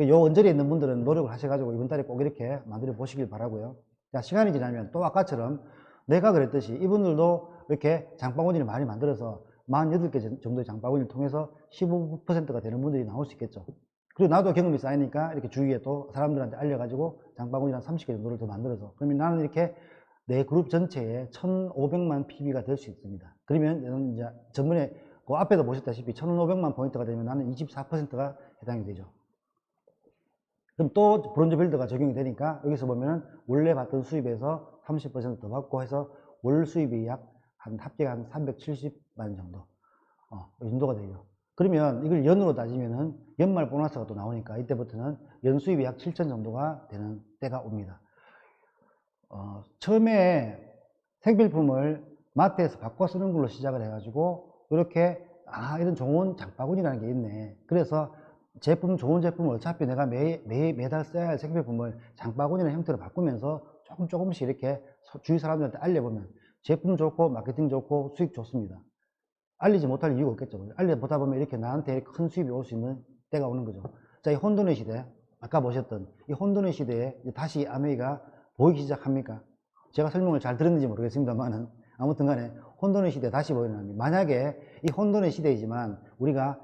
요 언저리에 있는 분들은 노력을 하셔가지고 이번 달에 꼭 이렇게 만들어 보시길 바라고요. 자, 시간이 지나면 또 아까처럼 내가 그랬듯이 이분들도 이렇게 장바구니를 많이 만들어서 48개 정도의 장바구니를 통해서 15%가 되는 분들이 나올 수 있겠죠. 그리고 나도 경험이 쌓이니까 이렇게 주위에 또 사람들한테 알려가지고 장바구니를 한 30개 정도를 더 만들어서, 그러면 나는 이렇게 내 그룹 전체에 1,500만 PB가 될 수 있습니다. 그러면 이제 전번에 그 앞에도 보셨다시피 1,500만 포인트가 되면 나는 24%가 해당이 되죠. 그럼 또 브론즈 빌드가 적용이 되니까 여기서 보면은 원래 받던 수입에서 30% 더 받고 해서 월 수입이 약 한 합계가 한 370만 정도. 이 정도가 되죠. 그러면 이걸 연으로 따지면은 연말 보너스가 또 나오니까 이때부터는 연 수입이 약 7천 정도가 되는 때가 옵니다. 처음에 생필품을 마트에서 바꿔 쓰는 걸로 시작을 해가지고 이렇게 이런 좋은 장바구니라는 게 있네. 그래서 좋은 제품을 어차피 내가 매달 써야 할 생필품을 장바구니라는 형태로 바꾸면서 조금씩 이렇게 주위 사람들한테 알려보면 제품 좋고 마케팅 좋고 수익 좋습니다. 알리지 못할 이유가 없겠죠. 알려보다 보면 이렇게 나한테 큰 수입이 올 수 있는 때가 오는 거죠. 자, 이 혼돈의 시대, 아까 보셨던 이 혼돈의 시대에 다시 아메이가 보이기 시작합니까? 제가 설명을 잘 들었는지 모르겠습니다만은 아무튼 간에 혼돈의 시대에 다시 보이는, 만약에 이 혼돈의 시대이지만 우리가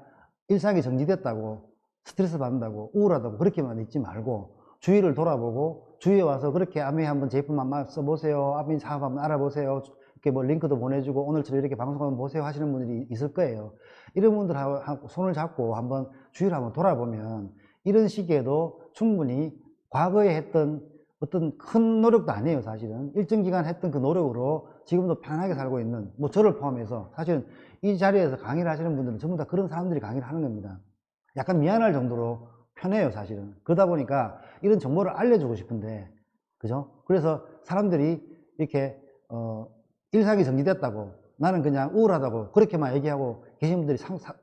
일상이 정지됐다고 스트레스 받는다고 우울하다고 그렇게만 있지 말고 주위를 돌아보고 주위에 와서 그렇게 아메이 한번 제품 한번 써보세요. 아메이 사업 한번 알아보세요. 이렇게 뭐 링크도 보내주고 오늘처럼 이렇게 방송 한번 보세요 하시는 분들이 있을 거예요. 이런 분들하고 손을 잡고 한번 주위를 한번 돌아보면 이런 시기에도 충분히 과거에 했던 어떤 큰 노력도 아니에요. 사실은 일정 기간 했던 그 노력으로 지금도 편하게 살고 있는, 뭐 저를 포함해서 사실은 이 자리에서 강의를 하시는 분들은 전부 다 그런 사람들이 강의를 하는 겁니다. 약간 미안할 정도로 편해요. 사실은. 그러다 보니까 이런 정보를 알려주고 싶은데, 그죠? 그래서 사람들이 이렇게 일상이 정지됐다고, 나는 그냥 우울하다고 그렇게만 얘기하고 계신 분들이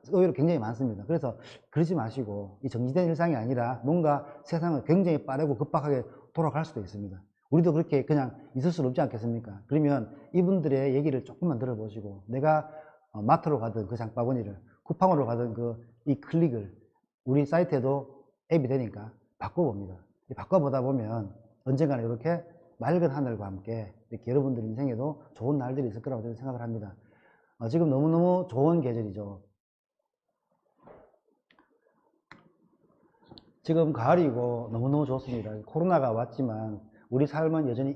의외로 굉장히 많습니다. 그래서 그러지 마시고 이 정지된 일상이 아니라 뭔가 세상은 굉장히 빠르고 급박하게 돌아갈 수도 있습니다. 우리도 그렇게 그냥 있을 수는 없지 않겠습니까? 그러면 이분들의 얘기를 조금만 들어보시고 내가 마트로 가든 그 장바구니를, 쿠팡으로 가든 이 클릭을 우리 사이트에도 앱이 되니까 바꿔봅니다. 바꿔보다 보면 언젠가는 이렇게 맑은 하늘과 함께 이렇게 여러분들 인생에도 좋은 날들이 있을 거라고 저는 생각을 합니다. 지금 너무너무 좋은 계절이죠. 지금 가을이고 너무너무 좋습니다. 코로나가 왔지만 우리 삶은 여전히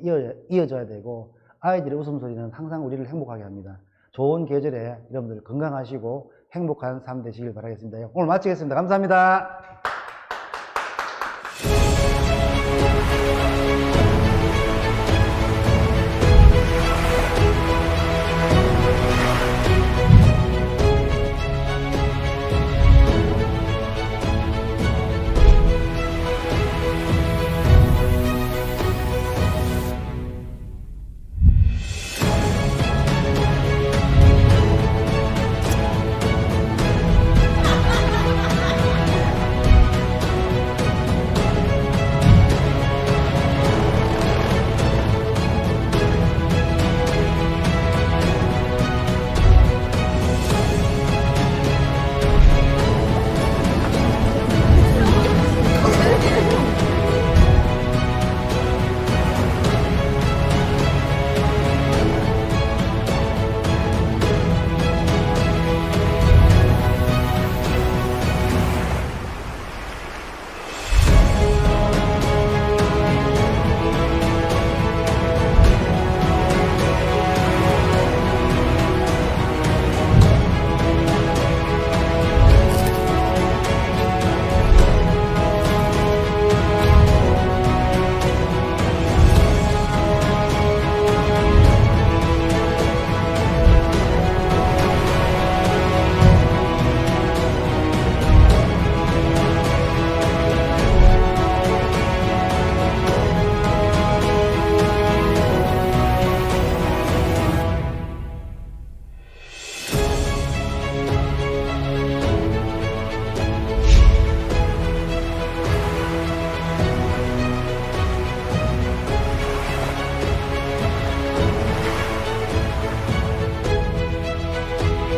이어져야 되고 아이들의 웃음소리는 항상 우리를 행복하게 합니다. 좋은 계절에 여러분들 건강하시고 행복한 삶 되시길 바라겠습니다. 오늘 마치겠습니다. 감사합니다.